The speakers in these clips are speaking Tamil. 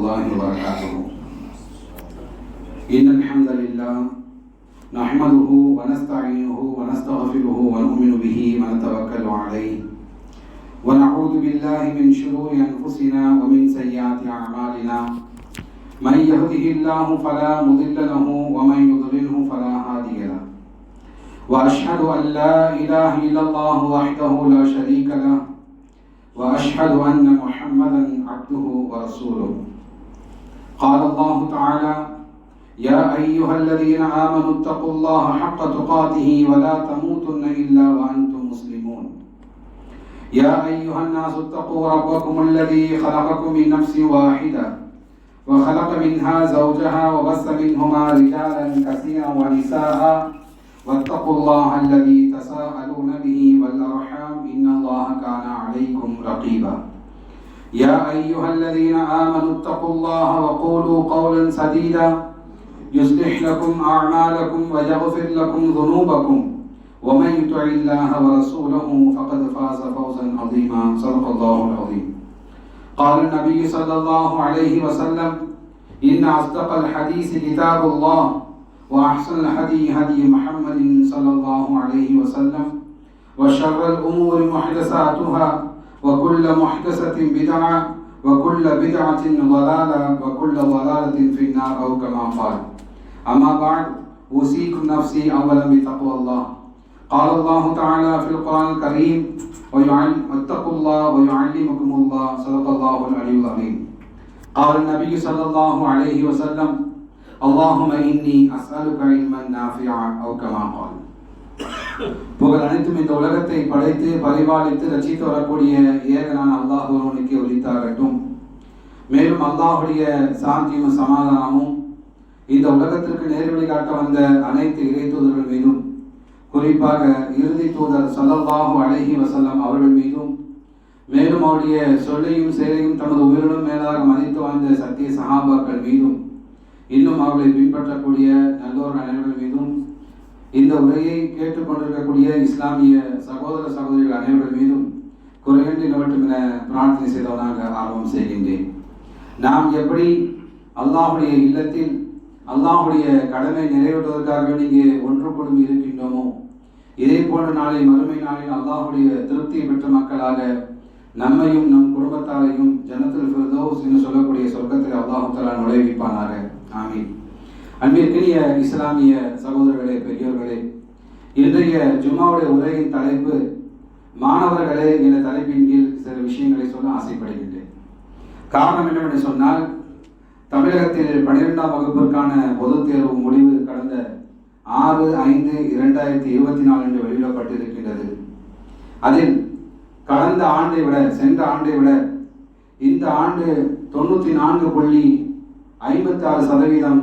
الله وبركاته. إن الحمد لله نحمده ونستعينه ونستغفره ونؤمن به ونتوكل عليه ونعوذ بالله من شرور أنفسنا ومن سيئات أعمالنا. من يهده الله فلا مضل له ومن يضلله فلا هادي له. وأشهد أن لا إله إلا الله وحده لا شريك له وأشهد أن محمدا عبده ورسوله. قال الله تعالى: يا أيها الذين آمنوا اتقوا الله حق تقاته ولا تموتن إلا وأنتم مسلمون. يا أيها الناس اتقوا ربكم الذي خلقكم من نفس واحدة وخلق منها زوجها وبث منهما رجالا كثيرا ونساء واتقوا الله الذي تساءلون به والأرحام إن الله كان عليكم رقيبا. يا أيها الذين آمنوا اتقوا الله وقولوا قولا سديدا يصلح لكم أعمالكم ويغفر لكم ذنوبكم ومن يطع الله ورسوله فقد فاز فوزا عظيما. صدق الله العظيم. قال النبي صلى الله عليه وسلم: إن أصدق الحديث كتاب الله وأحسن الهدي هدي محمد صلى الله عليه وسلم وشر الأمور محدثاتها وكل محدثة بدعة وكل بدعة ضلالة وكل ضلالة في النار أو كما قال. أما بعد، أوصيكم نفسي أولا بتقوى الله. قال الله تعالى في القرآن الكريم: واتقوا الله ويعلمكم الله. صدق الله العلي العظيم. قال النبي صلى الله عليه وسلم: اللهم إني أسألك علما نافعا أو كما قال. புகழ் அனைத்தும் இந்த உலகத்தை படைத்து பரிபாலித்து ரசித்து வரக்கூடிய ஏகனான அல்லாஹ் ஒருவனுக்கு உரித்தாகட்டும். மேலும் அல்லாஹுடைய சாந்தியும் சமாதானமும் இந்த உலகத்திற்கு நேர்வழி காட்ட வந்த அனைத்து இறை தூதர்கள் மீதும், குறிப்பாக இறுதி தூதர் ஸல்லல்லாஹு அலைஹி வஸல்லம் அவர்கள் மீதும், மேலும் அவருடைய சொல்லையும் செயலையும் தமது உயிரினும் மேலாக மதித்து வாழ்ந்த சத்திய சஹாபாக்கள் மீதும், இன்னும் அவர்களை பின்பற்றக்கூடிய நல்லோர் அனைவர்கள் மீதும், இந்த உரையை கேட்டுக்கொண்டிருக்கக்கூடிய இஸ்லாமிய சகோதர சகோதரிகள் அனைவர்கள் மீதும் குறையின்றி நிலவட்டும் என பிரார்த்தனை செய்தவனாக ஆர்வம் செய்கின்றேன். நாம் எப்படி அல்லாஹுடைய இல்லத்தில் அல்லாஹுடைய கடமை நிறைவேற்றுவதற்காக வேண்டிய ஒன்றுபடும் இருக்கின்றோமோ, இதே போன்ற நாளை மறுமை நாளில் அல்லாஹுடைய திருப்தியை பெற்ற மக்களாக நம்மையும் நம் குடும்பத்தாரையும் ஜன்னத்துல் ஃபிர்தௌஸ் என்று சொல்லக்கூடிய சொர்க்கத்தில் அல்லாஹ் தஆலா நுழைவிப்பானாக. ஆமீன். அன்பிற்கினிய இஸ்லாமிய சகோதரர்களே, பெரியோர்களே, இன்றைய ஜும்மாவுடைய உரையின் தலைப்பு மாணவர்களே என்ற தலைப்பின் கீழ் சில விஷயங்களை சொல்ல ஆசைப்படுகின்றேன். காரணம் என்னவென்று சொன்னால், தமிழகத்தில் 12ஆம் வகுப்பிற்கான பொதுத் தேர்வு முடிவு கடந்த 6/5/2024 என்று வெளியிடப்பட்டிருக்கின்றது. அதில் கடந்த ஆண்டை விட, சென்ற ஆண்டை விட இந்த ஆண்டு 94.56%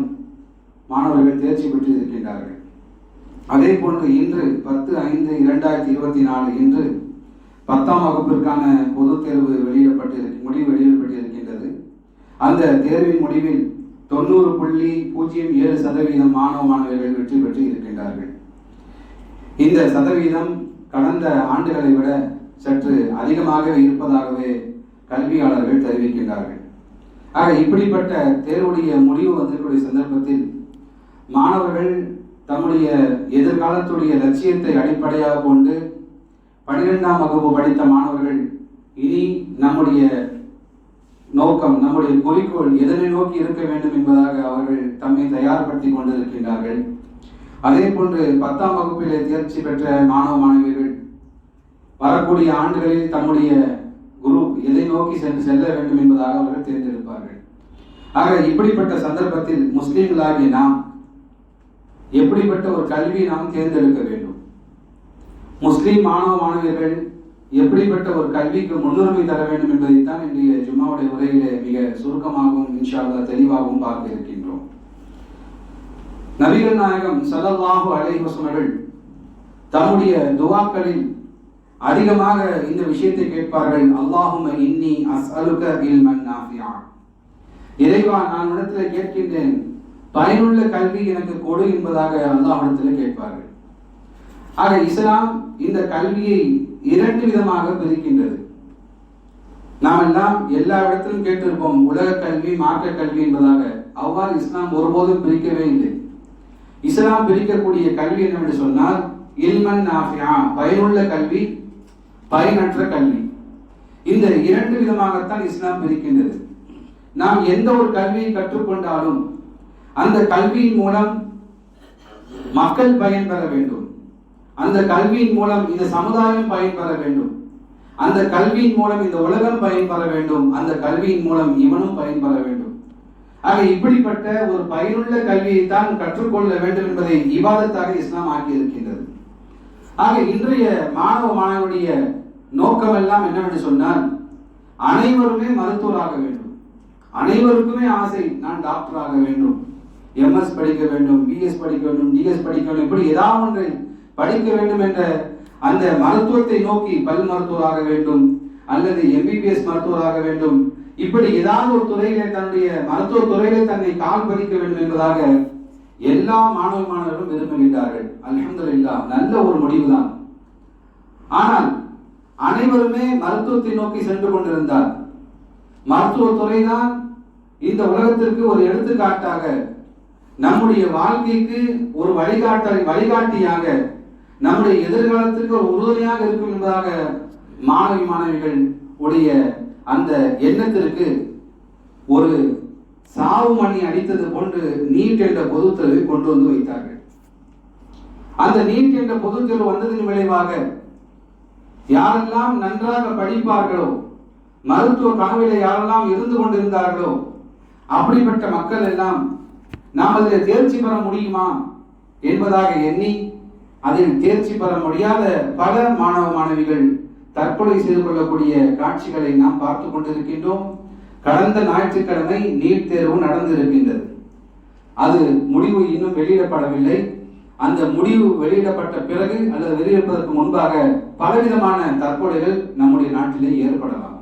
மாணவர்கள் தேர்ச்சி பெற்று இருக்கின்றார்கள். அதே போன்று இன்று 10/5/2024 இன்று 10ஆம் வகுப்பிற்கான பொதுத் தேர்வு முடிவு வெளியிடப்பட்டிருக்கின்றது. அந்த தேர்வின் முடிவில் 90.07% மாணவ மாணவியர்கள் வெற்றி பெற்று இருக்கின்றார்கள். இந்த சதவீதம் கடந்த ஆண்டுகளை விட சற்று அதிகமாக இருப்பதாகவே கல்வியாளர்கள் தெரிவிக்கின்றார்கள். ஆக இப்படிப்பட்ட தேர்வுடைய முடிவு வந்திருக்கக்கூடிய சந்தர்ப்பத்தில் மாணவர்கள் தம்முடைய எதிர்காலத்துடைய லட்சியத்தை அடிப்படையாக கொண்டு 12ஆம் வகுப்பு படித்த மாணவர்கள் இனி நம்முடைய நோக்கம், நம்முடைய குறிக்கோள் எதனை நோக்கி இருக்க வேண்டும் என்பதாக அவர்கள் தம்மை தயார்படுத்திக் கொண்டிருக்கின்றார்கள். அதே போன்று 10ஆம் வகுப்பிலே தேர்ச்சி பெற்ற மாணவ மாணவியர்கள் வரக்கூடிய ஆண்டுகளில் தம்முடைய குரூப் எதை நோக்கி செல்ல வேண்டும் என்பதாக அவர்கள் தேர்ந்தெடுப்பார்கள். ஆக இப்படிப்பட்ட சந்தர்ப்பத்தில் முஸ்லிம்களாகிய நாம் எப்படிப்பட்ட ஒரு கல்வியை நாம் தேர்ந்தெடுக்க வேண்டும், முஸ்லிம் மாணவ மாணவியர்கள் எப்படிப்பட்ட ஒரு கல்விக்கு முன்னுரிமை தர வேண்டும் என்பதைத்தான் இன்றைய ஜும்மாவுடைய உரையிலே மிக சுருக்கமாகவும் இன்ஷா அல்லாஹ் தெளிவாகவும் பார்க்க இருக்கின்றோம். நபிகள் நாயகம் ஸல்லல்லாஹு அலைஹி வஸல்லம் தம்முடைய துஆக்களில் அதிகமாக இந்த விஷயத்தை கேட்பார்கள். அல்லாஹும்ம இன்னி அஸ்அலுக இல்மன் நாஃபிஆ. இறைவா, நான் உன்னிடத்தில் கேட்கின்றேன், பயனுள்ள கல்வி எனக்கு கொடு என்பதாக அல்லாஹ்விடத்தில் கேட்பார்கள். ஆக இஸ்லாம் இந்த கல்வியை 2 விதமாக பிரிக்கின்றது. நாம் எல்லாம் எல்லா இடத்திலும் கேட்டிருப்போம் உலக கல்வி மார்க்க கல்வி என்பதாக. அவ்வாறு இஸ்லாம் ஒருபோதும் பிரிக்கவே இல்லை. இஸ்லாம் பிரிக்கக்கூடிய கல்வி என்னவென்று சொன்னால் இல்மன் நாஃபிஆ, பயனுள்ள கல்வி, பயனற்ற கல்வி. இந்த இரண்டு விதமாகத்தான் இஸ்லாம் பிரிக்கின்றது. நாம் எந்த ஒரு கல்வியை கற்றுக்கொண்டாலும் அந்த கல்வியின் மூலம் மக்கள் பயன்பெற வேண்டும், அந்த கல்வியின் மூலம் இந்த சமுதாயம் பயன்பெற வேண்டும், அந்த கல்வியின் மூலம் இந்த உலகம் பயன்பெற வேண்டும், அந்த கல்வியின் மூலம் இவனும் பயன்பெற வேண்டும். ஆக இப்படிப்பட்ட ஒரு பயனுள்ள கல்வியை தான் கற்றுக்கொள்ள வேண்டும் என்பதை இபாதத்தாக இஸ்லாம் ஆக்கி இருக்கின்றது. ஆக இன்றைய மாணவ மாணவனுடைய நோக்கம் எல்லாம் என்னவென்று சொன்னால் அனைவருமே மருத்துவராக வேண்டும், அனைவருக்குமே ஆசை நான் டாக்டர் ஆக வேண்டும், எம்எஸ் படிக்க வேண்டும், பிஎஸ் படிக்க வேண்டும், டிஎஸ் படிக்க வேண்டும், இப்படி ஏதாவது ஒன்றை படிக்க வேண்டும் என்ற அந்த மருத்துவத்தை நோக்கி பல் மருத்துவராக வேண்டும் அல்லது எம்பிபிஎஸ் மருத்துவராக வேண்டும், இப்படி ஏதாவது ஒரு துறையிலே தன்னுடைய மருத்துவ துறையிலே தன்னை கால் பதிக்க வேண்டும் என்பதாக எல்லா மாணவ மாணவர்களும் விரும்புகின்றார்கள். அல்ஹம்துலில்லாஹ், நல்ல ஒரு முடிவுதான். ஆனால் அனைவருமே மருத்துவத்தை நோக்கி சென்று கொண்டிருந்தார். மருத்துவ துறைதான் இந்த உலகத்திற்கு ஒரு எடுத்துக்காட்டாக, நம்முடைய வாழ்க்கைக்கு ஒரு வழிகாட்டியாக, நம்முடைய எதிர்காலத்திற்கு ஒரு உறுதுணையாக இருக்கும் என்பதாக மாணவிகள் உடைய அந்த எண்ணத்திற்கு ஒரு சாவு மணி அடித்தது போன்று நீட் என்ற பொதுத் தேர்வை கொண்டு வந்து வைத்தார்கள். அந்த நீட் என்ற பொதுத் தேர்வு வந்ததின் விளைவாக யாரெல்லாம் நன்றாக படிப்பார்களோ, மருத்துவ கனவிலே யாரெல்லாம் இருந்து கொண்டிருந்தார்களோ, அப்படிப்பட்ட மக்கள் எல்லாம் நாம் அதில் தேர்ச்சி பெற முடியுமா என்பதாக எண்ணி அதில் தேர்ச்சி பெற முடியாத பல மாணவ மாணவிகள் தற்கொலை செய்து கொள்ளக்கூடிய காட்சிகளை நாம் பார்த்து கொண்டிருக்கின்றோம். கடந்த ஞாயிற்றுக்கிழமை நீட் தேர்வு நடந்திருக்கின்றது. அது முடிவு இன்னும் வெளியிடப்படவில்லை. அந்த முடிவு வெளியிடப்பட்ட பிறகு அல்லது வெளியிடப்பதற்கு முன்பாக பலவிதமான தற்கொலைகள் நம்முடைய நாட்டிலே ஏற்படலாம்.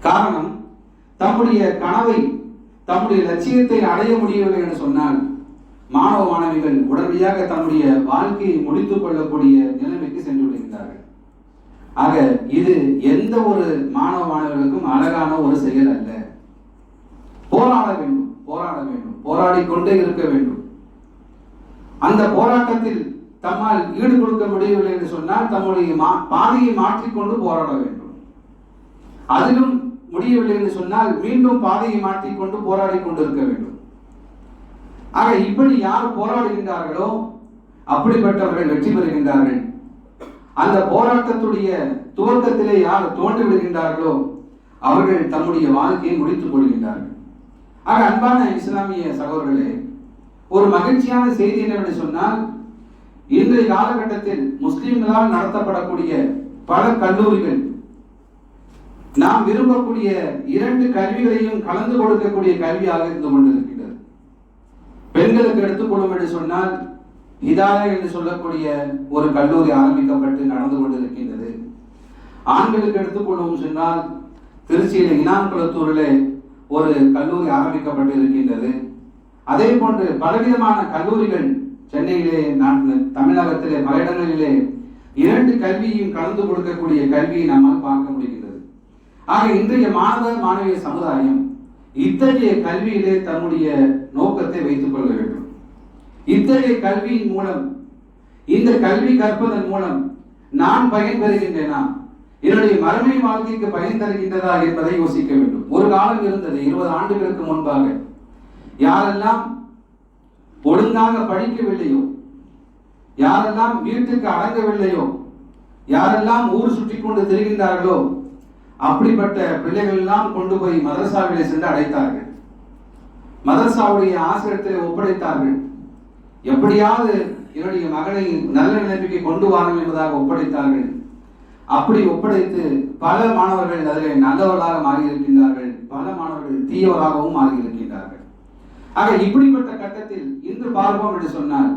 காரணம், தம்முடைய கனவை, தம்முடைய லட்சியத்தை அடைய முடியவில்லை என்று சொன்னால் மாணவ மாணவிகள் உடனடியாக தம்முடைய வாழ்க்கையை முடித்துக் கொள்ளக்கூடிய நிலைமைக்கு சென்று விடுகின்றார்கள். ஆக இது எந்த ஒரு மாணவ மாணவர்களுக்கும் அழகான ஒரு செயல் அல்ல. போராட வேண்டும், போராட வேண்டும், போராடிக்கொண்டே இருக்க வேண்டும். அந்த போராட்டத்தில் தம்மால் ஈடு கொடுக்க முடியவில்லை என்று சொன்னால் தம்முடைய பாதையை மாற்றிக்கொண்டு போராட வேண்டும். அதிலும் முடியவில்லை என்று சொன்னால் மீண்டும் பாதையை மாற்றிக்கொண்டு போராடி கொண்டிருக்க வேண்டும். ஆக இப்படி யார் போராடுகின்றார்களோ அப்படிப்பட்டவர்கள் வெற்றி பெறுகின்றார்கள். அந்த போராட்டத்துடைய துவக்கத்திலே யார் தோன்றி விடுகின்றார்களோ அவர்கள் தம்முடைய வாழ்க்கையை முடித்துக் கொள்கின்றார்கள். ஆக அன்பான இஸ்லாமிய சகோதரர்களே, ஒரு மகிழ்ச்சியான செய்தி என்னவென்று சொன்னால் இன்றைய காலகட்டத்தில் முஸ்லிம்களால் நடத்தப்படக்கூடிய பல கல்லூரிகள் நாம் விரும்பக்கூடிய இரண்டு கல்விகளையும் கலந்து கொடுக்கக்கூடிய கல்வியாக இருந்து கொண்டிருக்கின்றது. பெண்களுக்கு எடுத்துக்கொள்ளும் என்று சொன்னால் ஹிதாயா என்று சொல்லக்கூடிய ஒரு கல்லூரி ஆரம்பிக்கப்பட்டு நடந்து கொண்டிருக்கின்றது. ஆண்களுக்கு எடுத்துக்கொள்வோம் சொன்னால் திருச்சியில் இனாம்குளத்தூரிலே ஒரு கல்லூரி ஆரம்பிக்கப்பட்டு இருக்கின்றது. அதே போன்று பலவிதமான கல்லூரிகள் சென்னையிலே, தமிழகத்திலே பல இடங்களிலே இரண்டு கல்வியும் கலந்து கொடுக்கக்கூடிய கல்வியை நம்மால் பார்க்க முடிகின்றது. ஆக இன்றைய மாணவ மாணவிய சமுதாயம் இத்தகைய கல்வியிலே தன்னுடைய நோக்கத்தை வைத்துக் கொள்ள வேண்டும். இத்தகைய கல்வியின் மூலம், இந்த கல்வி கற்பதன் மூலம் நான் பயன் பெறுகின்றேனா, என்னுடைய மறுமை வாழ்க்கைக்கு பயன் தருகின்றதா என்பதை யோசிக்க வேண்டும். ஒரு காலம் இருந்தது 20 ஆண்டுகளுக்கு முன்பாக, யாரெல்லாம் ஒழுங்காக படிக்கவில்லையோ, யாரெல்லாம் வீட்டுக்கு அடங்கவில்லையோ, யாரெல்லாம் ஊர் சுற்றி கொண்டு திரிகின்றார்களோ அப்படிப்பட்ட பிள்ளைகள் எல்லாம் கொண்டு போய் மதரசாவிலே சென்று அடைத்தார்கள். மதரசாவுடைய ஆசிரியத்தில் ஒப்படைத்தார்கள். எப்படியாவது என்னுடைய மகனை நல்ல நிலைமைக்கு கொண்டு வாருங்கள் என்பதாக ஒப்படைத்தார்கள். அப்படி ஒப்படைத்து பல மாணவர்கள் அதில் நல்லவர்களாக மாறியிருக்கின்றார்கள், பல மாணவர்கள் தீயவராகவும் மாறியிருக்கின்றார்கள். ஆக இப்படிப்பட்ட கட்டத்தில் இன்று பார்ப்போம் என்று சொன்னால்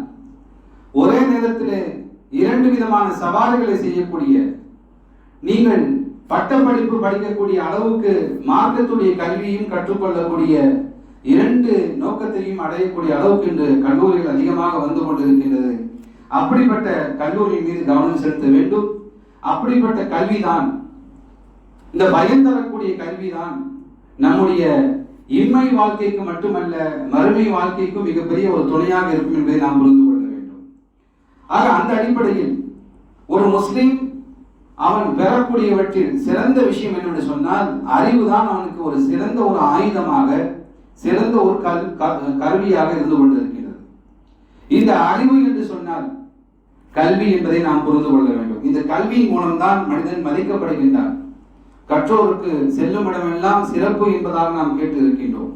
ஒரே நேரத்திலே இரண்டு விதமான சவால்களை செய்யக்கூடிய, நீங்கள் பட்டப்படிப்பு படிக்கக்கூடிய அளவுக்கு மார்க்கத்துடைய கல்வியும் கற்றுக்கொள்ளக்கூடிய இரண்டு நோக்கத்தையும் அடையக்கூடிய அளவுக்கு இன்று கல்லூரிகள் அதிகமாக வந்து கொண்டிருக்கின்றது. அப்படிப்பட்ட கல்லூரி மீது கவனம் செலுத்த வேண்டும். அப்படிப்பட்ட கல்விதான் இந்த பயம் தரக்கூடிய கல்விதான் நம்முடைய இம்மை வாழ்க்கைக்கு மட்டுமல்ல மறுமை வாழ்க்கைக்கும் மிகப்பெரிய ஒரு துணையாக இருக்கும் என்பதை நாம் புரிந்து கொள்ள வேண்டும். ஆக அந்த அடிப்படையில் ஒரு முஸ்லிம் அவன் பெறக்கூடியவற்றில் சிறந்த விஷயம் என்னென்று சொன்னால் அறிவுதான் அவனுக்கு ஒரு சிறந்த ஒரு ஆயுதமாக, சிறந்த ஒரு கருவியாக இருந்து கொண்டிருக்கிறது. இந்த அறிவு என்று சொன்னால் கல்வி என்பதை நாம் புரிந்து கொள்ள வேண்டும். இந்த கல்வியின் மூலம்தான் மனிதன் மதிக்கப்படுகின்றான். கற்றோருக்கு செல்லும் இடமெல்லாம் சிறப்பு என்பதாக நாம் கேட்டு இருக்கின்றோம்.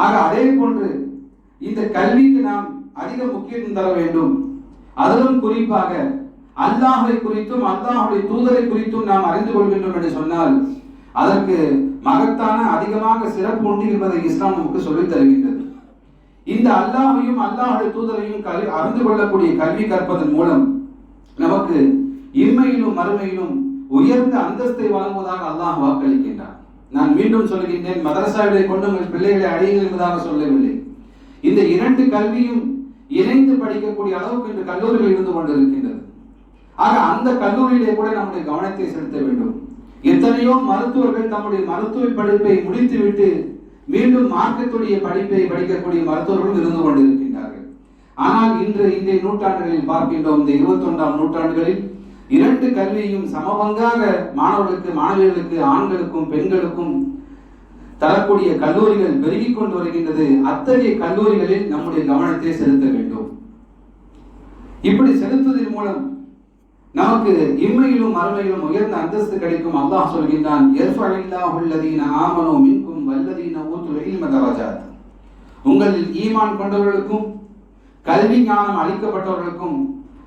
ஆக அதே போன்று இந்த கல்விக்கு நாம் அதிக முக்கியத்துவம் தர வேண்டும். அதிலும் குறிப்பாக அல்லாஹை குறித்தும் அல்லாஹுடைய தூதரை குறித்தும் நாம் அறிந்து கொள்கின்றோம் என்று சொன்னால் அதற்கு மகத்தான அதிகமாக சிறப்பு உண்டு என்பதை இஸ்லாம் நமக்கு சொல்லித் தருகின்றது. இந்த அல்லாஹையும் அல்லாஹுடைய தூதரையும் அறிந்து கொள்ளக்கூடிய கல்வி கற்பதன் மூலம் நமக்கு இம்மையிலும் மறுமையிலும் உயர்ந்த அந்தஸ்தை வழங்குவதாக அல்லாஹ் வாக்களிக்கின்றார். நான் மீண்டும் சொல்கின்றேன், மதரசாவை கொண்டு உங்கள் பிள்ளைகளை அடையுங்கள் என்பதாக சொல்லவில்லை. இந்த இரண்டு கல்வியும் இணைந்து படிக்கக்கூடிய அளவுக்கு இன்று கல்லூரிகள் இருந்து கொண்டிருக்கின்றது. ஆக அந்த கல்லூரியிலே கூட நம்முடைய கவனத்தை செலுத்த வேண்டும். எத்தனையோ மருத்துவர்கள் தம்முடைய மருத்துவ படிப்பை முடித்துவிட்டு மீண்டும் மார்க்கத்துடைய படிப்பை படிக்கக்கூடிய மருத்துவர்களும் இருந்து கொண்டிருக்கின்றார்கள். ஆனால் இன்றைய நூற்றாண்டுகளில் பார்க்கின்றோம், இந்த 21ஆம் நூற்றாண்டுகளில் இரண்டு கல்வியும் சமபங்காக மாணவர்களுக்கு மாணவியர்களுக்கு ஆண்களுக்கும் பெண்களுக்கும் தரக்கூடிய கல்லூரிகள் பெருகிக் கொண்டு வருகின்றது. அத்தகைய கல்லூரிகளில் நம்முடைய கவனத்தை செலுத்த வேண்டும். இப்படி செலுத்துவதன் மூலம் நமக்கு இம்மையிலும் மறுமையிலும் உயர்ந்த அந்தஸ்து கிடைக்கும். அல்லாஹ் சொல்கின்றான், உங்களில் ஈமான் கொண்டவர்களுக்கும் கல்வி ஞானம் அளிக்கப்பட்டவர்களுக்கும்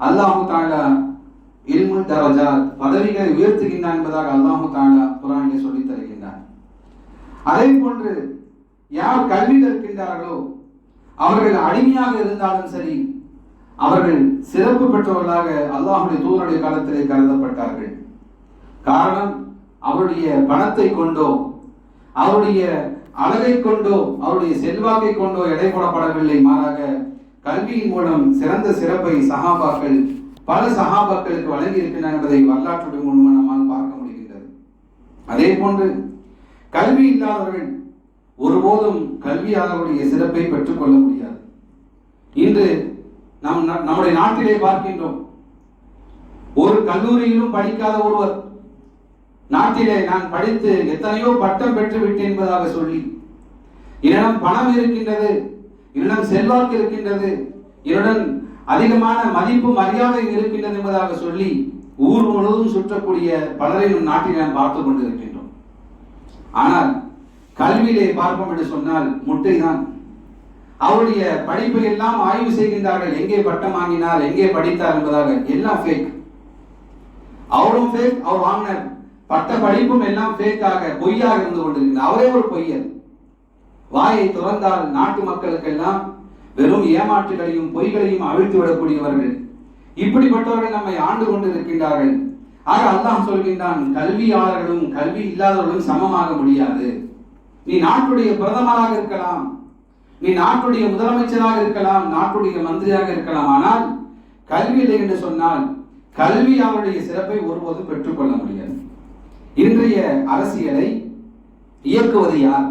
அல்லாஹு தஆலா இல்முல் தரஜாத் பதவிகளை உயர்த்துகின்றான் என்பதாக அல்லாஹு தஆலா குர்ஆனிலே சொல்லித் தருகின்றான். அதே போன்று யார் கல்வி கற்கின்றார்களோ அவர்கள் அடிமையாக இருந்தாலும் சரி, அவர்கள் சிறப்பு பெற்றவர்களாக அல்லாஹுடைய தூதருடைய காலத்திலே கருதப்பட்டார்கள். காரணம், அவருடைய பணத்தை கொண்டோ அவருடைய அழகை கொண்டோ அவருடைய செல்வாக்கை கொண்டோ எடை போடப்படவில்லை. மாறாக கல்வியின் மூலம் சிறந்த சிறப்பை சஹாபாக்கள் பல சஹாபாக்களுக்கு வழங்கி இருக்கின்றனர் என்பதை வரலாற்றுடைய மூலமாக நம்மால் பார்க்க முடிகின்றது. அதே போன்று கல்வி இல்லாதவர்கள் ஒருபோதும் கல்வியாளர்களுடைய சிறப்பை பெற்றுக் கொள்ள முடியாது. இன்று நம்முடைய நாட்டிலே பார்க்கின்றோம், ஒரு கல்லூரியிலும் படிக்காத ஒருவர் நாட்டிலே நான் படித்து எத்தனையோ பட்டம் பெற்று விட்டேன் என்பதாக சொல்லி, என்னிடம் பணம் இருக்கின்றது, என்னிடம் செல்வாக்கு இருக்கின்றது, என்னுடன் அதிகமான மதிப்பு மரியாதை இருக்கின்றது என்பதாக சொல்லி ஊர் முழுவதும் சுற்றக்கூடிய பலரை நாட்டில் நாம் பார்த்துக் கொண்டிருக்கின்றோம். ஆனால் கல்வியிலே பார்ப்போம் என்று சொன்னால் முட்டைதான். அவருடைய படிப்பை எல்லாம் ஆய்வு செய்கின்றார்கள். எங்கே பட்டம் வாங்கினார், எங்கே படித்தார் என்பதாக. எல்லாம் ஃபேக். அவரும் ஃபேக், அவர் வாங்கின பட்ட படிப்பும் எல்லாம் ஃபேக்காக பொய்யாக இருந்து கொண்டிருக்கிறார். அவரே ஒரு பொய்யர். வாயை துறந்தால் நாட்டு மக்களுக்கெல்லாம் வெறும் ஏமாற்றுகளையும் பொய்களையும் அவிழ்த்து விடக்கூடியவர்கள். இப்படிப்பட்டவர்கள் நம்மை ஆண்டு கொண்டிருக்கின்றார்கள். ஆக அல்லாஹ் சொல்கின்றான், கல்வியாளர்களும் கல்வி இல்லாதவர்களும் சமமாக முடியாது. நீ நாட்டுடைய பிரதமராக இருக்கலாம், நீ நாட்டுடைய முதலமைச்சராக இருக்கலாம், நாட்டுடைய மந்திரியாக இருக்கலாம், ஆனால் கல்வி இல்லை என்று சொன்னால் கல்வியாளருடைய சிறப்பை ஒருபோதும் பெற்றுக்கொள்ள முடியாது. இன்றைய அரசியலை இயக்குவது யார்?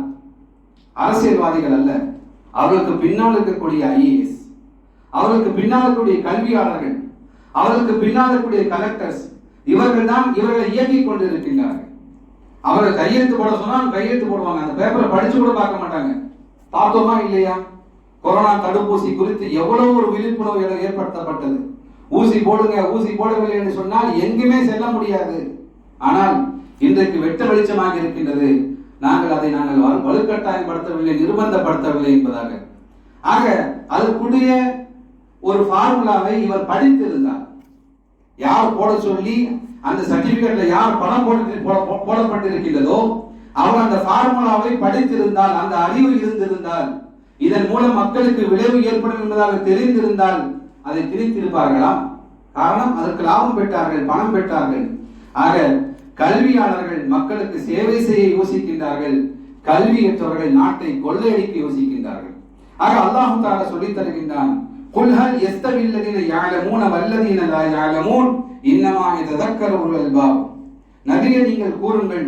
அரசியல்வாதிகள் அல்ல, அவர்களுக்கு பின்னால் இருக்கக்கூடிய ஐஏஎஸ், அவர்களுக்கு பின்னால் இருக்கக்கூடிய கல்வியாளர்கள், அவர்களுக்கு பின்னால் இருக்கக்கூடிய கலெக்டர்ஸ், இவர்கள் தான் இவர்களை இயக்கிக் கொண்டிருக்கின்றார்கள். அவர்கள் கையெழுத்து போட சொன்னால் கையெழுத்து போடுவாங்க, அந்த பேப்பரை படிச்சு கூட பார்க்க மாட்டாங்க. பார்த்தோமா இல்லையா? கொரோனா தடுப்பூசி குறித்து எவ்வளவு ஒரு விழிப்புணர்வு ஏற்படுத்தப்பட்டது. ஊசி போடுங்க, ஊசி போடவில்லை என்று சொன்னால் எங்குமே செல்ல முடியாது. ஆனால் இன்றைக்கு வெட்ட வெளிச்சமாக இருக்கின்றது, நாங்கள் வலுக்கட்டாயப்படுத்தவில்லை, நிர்பந்தப்படுத்தவில்லை என்பதாக. ஆக அதற்குரிய ஒரு ஃபார்முலாவை இவர் படித்திருந்தார். யார் போட சொல்லி அந்த சர்டிபிகேட்ல யார் பணம் போடப்பட்டிருக்கின்றதோ அவர் அந்த ஃபார்முலாவை படித்திருந்தால், அந்த அறிவு இருந்திருந்தால், இதன் மூலம் மக்களுக்கு விளைவு ஏற்படும் என்பதாக தெரிந்திருந்தால் அதை திணித்திருப்பார்களா? காரணம், அதற்கு லாபம் பெற்றார்கள், பணம் பெற்றார்கள். ஆக கல்வியாளர்கள் மக்களுக்கு சேவை செய்ய யோசிக்கின்றார்கள், கல்வியற்றவர்கள் நாட்டை கொள்ளையடிக்க யோசிக்கின்றார்கள். ஆக அல்லாஹ் தஆலா சொல்லித் தருகின்றான், குல் ஹல் யஸ்தவில் லதீன யஅலமூன வல்லதீன லா யஅலமூன் இன்னமா யதக்கரு உலுல் அல்பாப். நபியே நீங்கள் கூறுங்கள்,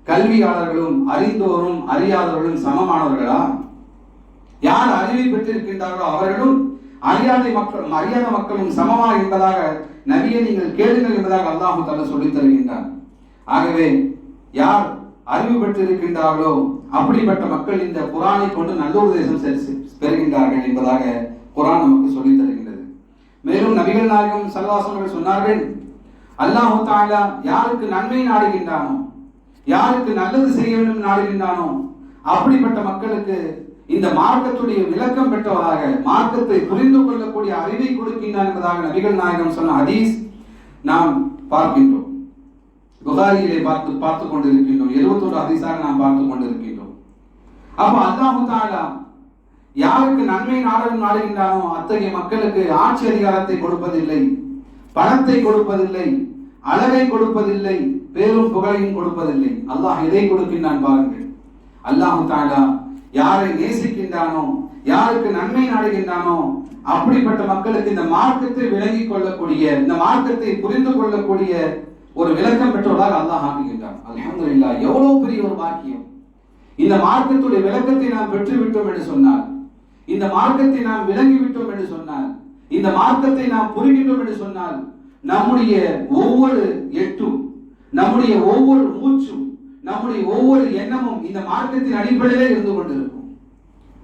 கல்வியாளர்களும் அறிந்தோரும் அறியாதவர்களும் சமமானவர்களா? யார் அறிவை பெற்றிருக்கின்றார்களோ அவர்களும் அறியாத மக்களும் சமமா என்பதாக நபியை நீங்கள் கேளுங்கள் என்பதாக அல்லாஹ் தஆலா சொல்லித் தருகின்றார். ஆகவே யார் அறிவு பெற்றிருக்கின்றார்களோ அப்படிப்பட்ட மக்கள் இந்த குர்ஆனை கொண்டு நல்ல உபதேசம் பெறுகின்றார்கள் என்பதாக குர்ஆன் நமக்கு சொல்லித் தருகின்றது. மேலும் நபிகள் நாயகம் ஸல்லல்லாஹு அலைஹி வஸல்லம் சொன்னார்கள், அல்லாஹ் தஆலா யாருக்கு நன்மை நாடுகின்றானோ, யாருக்கு நல்லது செய்ய வேண்டும் நாடுகின்றானோ அப்படிப்பட்ட மக்களுக்கு இந்த மார்க்கத்துடைய விளக்கம் பெற்றவராக மார்க்கத்தை புரிந்து கொள்ளக்கூடிய அறிவை கொடுக்கின்றான் என்பதாக நபிகள் நாயகம் சொன்ன ஹதீஸ் நாம் பார்க்கின்றோம். புகாரியிலே பார்த்து கொண்டிருக்கின்றோம். 71 ஹதீஸாக நாம் பார்த்து கொண்டிருக்கின்றோம். அப்ப அல்லாஹ் தஆலா யாருக்கு நன்மை நாடுகின்றானோ அத்தகைய மக்களுக்கு ஆட்சி அதிகாரத்தை கொடுப்பதில்லை, பணத்தை கொடுப்பதில்லை, அழகை கொடுப்பதில்லை, பேரும் புகழையும் கொடுப்பதில்லை. அல்லாஹ் எதை கொடுக்கின்றான் பாருங்கள். அல்லாஹ் தஆலா யாரை நேசிக்கின்றானோ, யாருக்கு நன்மை நாடுகின்றானோ அப்படிப்பட்ட மக்களுக்கு இந்த மார்க்கத்தை விளங்கிக் கொள்ளக்கூடிய, இந்த மார்க்கத்தை புரிந்து கொள்ளக்கூடிய ஒரு விளக்கம் பெற்றவர்களாக அல்லாஹ் ஆக்குகின்றான். அல்ஹம்துலில்லாஹ், எவ்வளவு பெரிய ஒரு பாக்கியம்! இந்த மார்க்கத்துடைய விளக்கத்தை நாம் பெற்றுவிட்டோம் என்று சொன்னால், இந்த மார்க்கத்தை நாம் விளங்கிவிட்டோம் என்று சொன்னால், இந்த மார்க்கத்தை நாம் புரிகின்றோம் என்று சொன்னால், நம்முடைய ஒவ்வொரு எட்டும், நம்முடைய ஒவ்வொரு மூச்சும், நம்முடைய ஒவ்வொரு எண்ணமும் இந்த மார்க்கத்தின் அடிப்படையிலே இருந்து கொண்டிருக்கும்.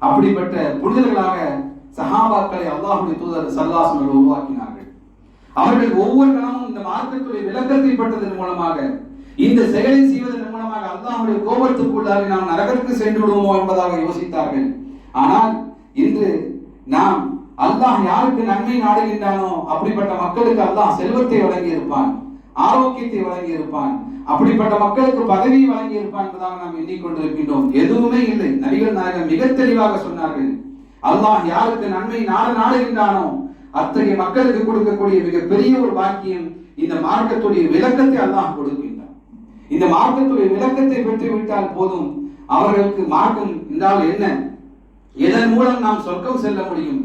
அப்படிப்பட்ட புனிதர்களாக சஹாபாக்களை அல்லாஹ்வுடைய தூதர் ஸல்லல்லாஹு அலைஹி வஸல்லம் உருவாக்கினார்கள். அவர்கள் ஒவ்வொரு கணமும் இந்த மார்க்கத்துடைய விளக்கத்தை பெற்றதன் மூலமாக, இந்த செயலை செய்வதன் மூலமாக அல்லாஹ்வுடைய கோபத்துக்குள்ளாக நாம் நரகத்துக்கு சென்று விடுவோமோ என்பதாக யோசித்தார்கள். ஆனால் இன்று நாம் அல்லாஹ் யாருக்கு நன்மை நாடுகின்றானோ அப்படிப்பட்ட மக்களுக்கு அல்லாஹ் செல்வத்தை வழங்கி இருப்பான், ஆரோக்கியத்தை வழங்கி இருப்பான், அப்படிப்பட்ட மக்களுக்கு பதவியை வழங்கி இருப்பான் என்பதாக நாம் எண்ணிக்கொண்டிருக்கின்றோம். எதுவுமே இல்லை. நபிகள் நாயகம் மிக தெளிவாக சொன்னார்கள், அல்லாஹ் யாருக்கு நன்மை நாடுகின்றானோ அத்தகைய மக்களுக்கு கொடுக்கக்கூடிய மிகப்பெரிய ஒரு பாக்கியம் இந்த மார்க்கத்துடைய விளக்கத்தை அல்லாஹ் கொடுக்கின்றான். இந்த மார்க்கத்துடைய விளக்கத்தை பெற்றுவிட்டால் போதும், அவர்களுக்கு மார்க்கம் என்றால் என்ன, எதன் மூலம் நாம் சொர்க்கம் செல்ல முடியும்,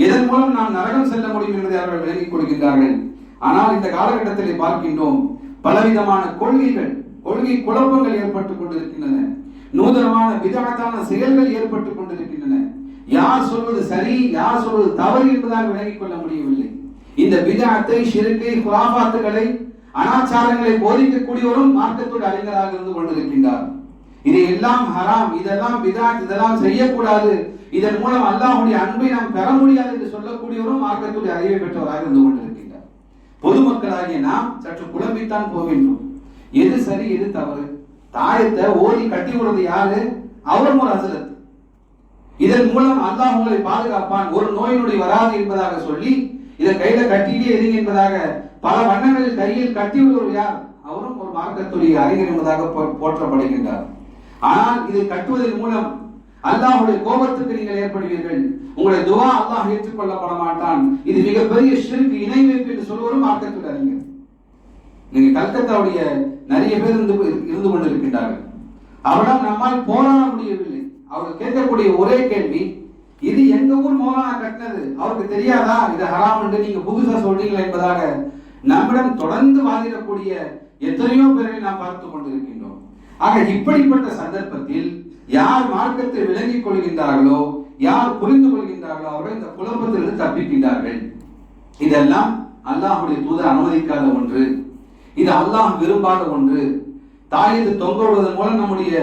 எதன் மூலம் நாம் நரகம் செல்ல முடியும் என்பதை அவர்கள் விளங்கிக் கொள்கின்றார்கள். ஆனால் இந்த காலகட்டத்தில் பார்க்கின்றோம், பலவிதமான கொள்கை குழப்பங்கள் ஏற்பட்டுக் கொண்டிருக்கின்றன, நூதனமான விதமான செயல்கள் ஏற்பட்டுக் கொண்டிருக்கின்றன. யார் சொல்வது சரி, யார் சொல்வது தவறு என்பதாக விளங்கிக் கொள்ள முடியவில்லை. இந்த பிதஅத்தை, ஷிர்கை, குராஃபாத்துகளை, அனாச்சாரங்களை போதிக்கக்கூடியவரும் மார்க்கத்துடைய அறிஞராக இருந்து கொண்டிருக்கின்றார். இது எல்லாம் ஹராம், இதெல்லாம் பிதஅத், இதெல்லாம் செய்யக்கூடாது, இதன் மூலம் அல்லாஹ்வுடைய அன்பை நாம் பெற முடியாது என்று சொல்லக்கூடியவரும் மார்க்கத்துடைய அறிவை பெற்றவராக இருந்து கொண்டிருக்கின்றார். பொதுமக்களாகிய நாம் சற்று குழம்பித்தான் போகின்றோம். எது சரி, எது தவறு? தாயத்தை ஓதி கட்டி விடுறது யாரு? அவரும் ஒரு ஹஸரத். இதன் மூலம் அல்லாஹ் உங்களை பாதுகாப்பான், ஒரு நோய் நொடி வராது என்பதாக சொல்லி இதை கையில கட்டிலே எரிங்க என்பதாக பல வண்ணங்களில் கையில் கட்டி விடுவர் யார்? அவரும் ஒரு மார்க்கத்துடைய அறிஞர் என்பதாக போற்றப்படுகின்றார். ஆனால் இதை கட்டுவதன் மூலம் அல்லாஹ்வுடைய கோபத்துக்கு நீங்கள் ஏற்படுவீர்கள், உங்களுடைய துஆ அல்லாஹ் ஏற்றுக்கொள்ளப்பட மாட்டான், இது மிகப்பெரிய ஷிர்க், இணை வைப்பு என்று சொல்வரும் மார்க்கத்துடைய அறிஞர். நீங்க கல்கத்தாவுடைய நிறைய பேர் இருந்து கொண்டிருக்கின்றார்கள். அவரிடம் நம்மால் போராட முடியவில்லை. அவர்கள் கேட்கக்கூடிய ஒரே கேள்வி, இது எங்க ஊர் மௌலானா கட்டினது, அவருக்கு தெரியாதா இது ஹராம் என்று நீங்க புதுசா சொல்றீங்களா என்பதாக நம்மிடம் தொடர்ந்து வாதிடக்கூடிய எத்தனையோ பேரை நாம் பார்த்துக் கொண்டிருக்கின்றோம். ஆக இப்படிப்பட்ட சந்தர்ப்பத்தில் யார் மார்க்கத்தை விளங்கிக் கொள்கின்றார்களோ, யார் புரிந்து கொள்கின்றார்களோ அவர்கள் இந்த குழப்பத்திலிருந்து தப்பிக்கின்றார்கள். இதெல்லாம் அல்லாஹ்வுடைய தூதர் அனுமதிக்காத ஒன்று, இது அல்லாஹ் விரும்பாத ஒன்று. தாயத்து தொங்க விடுவதன் மூலம் நம்முடைய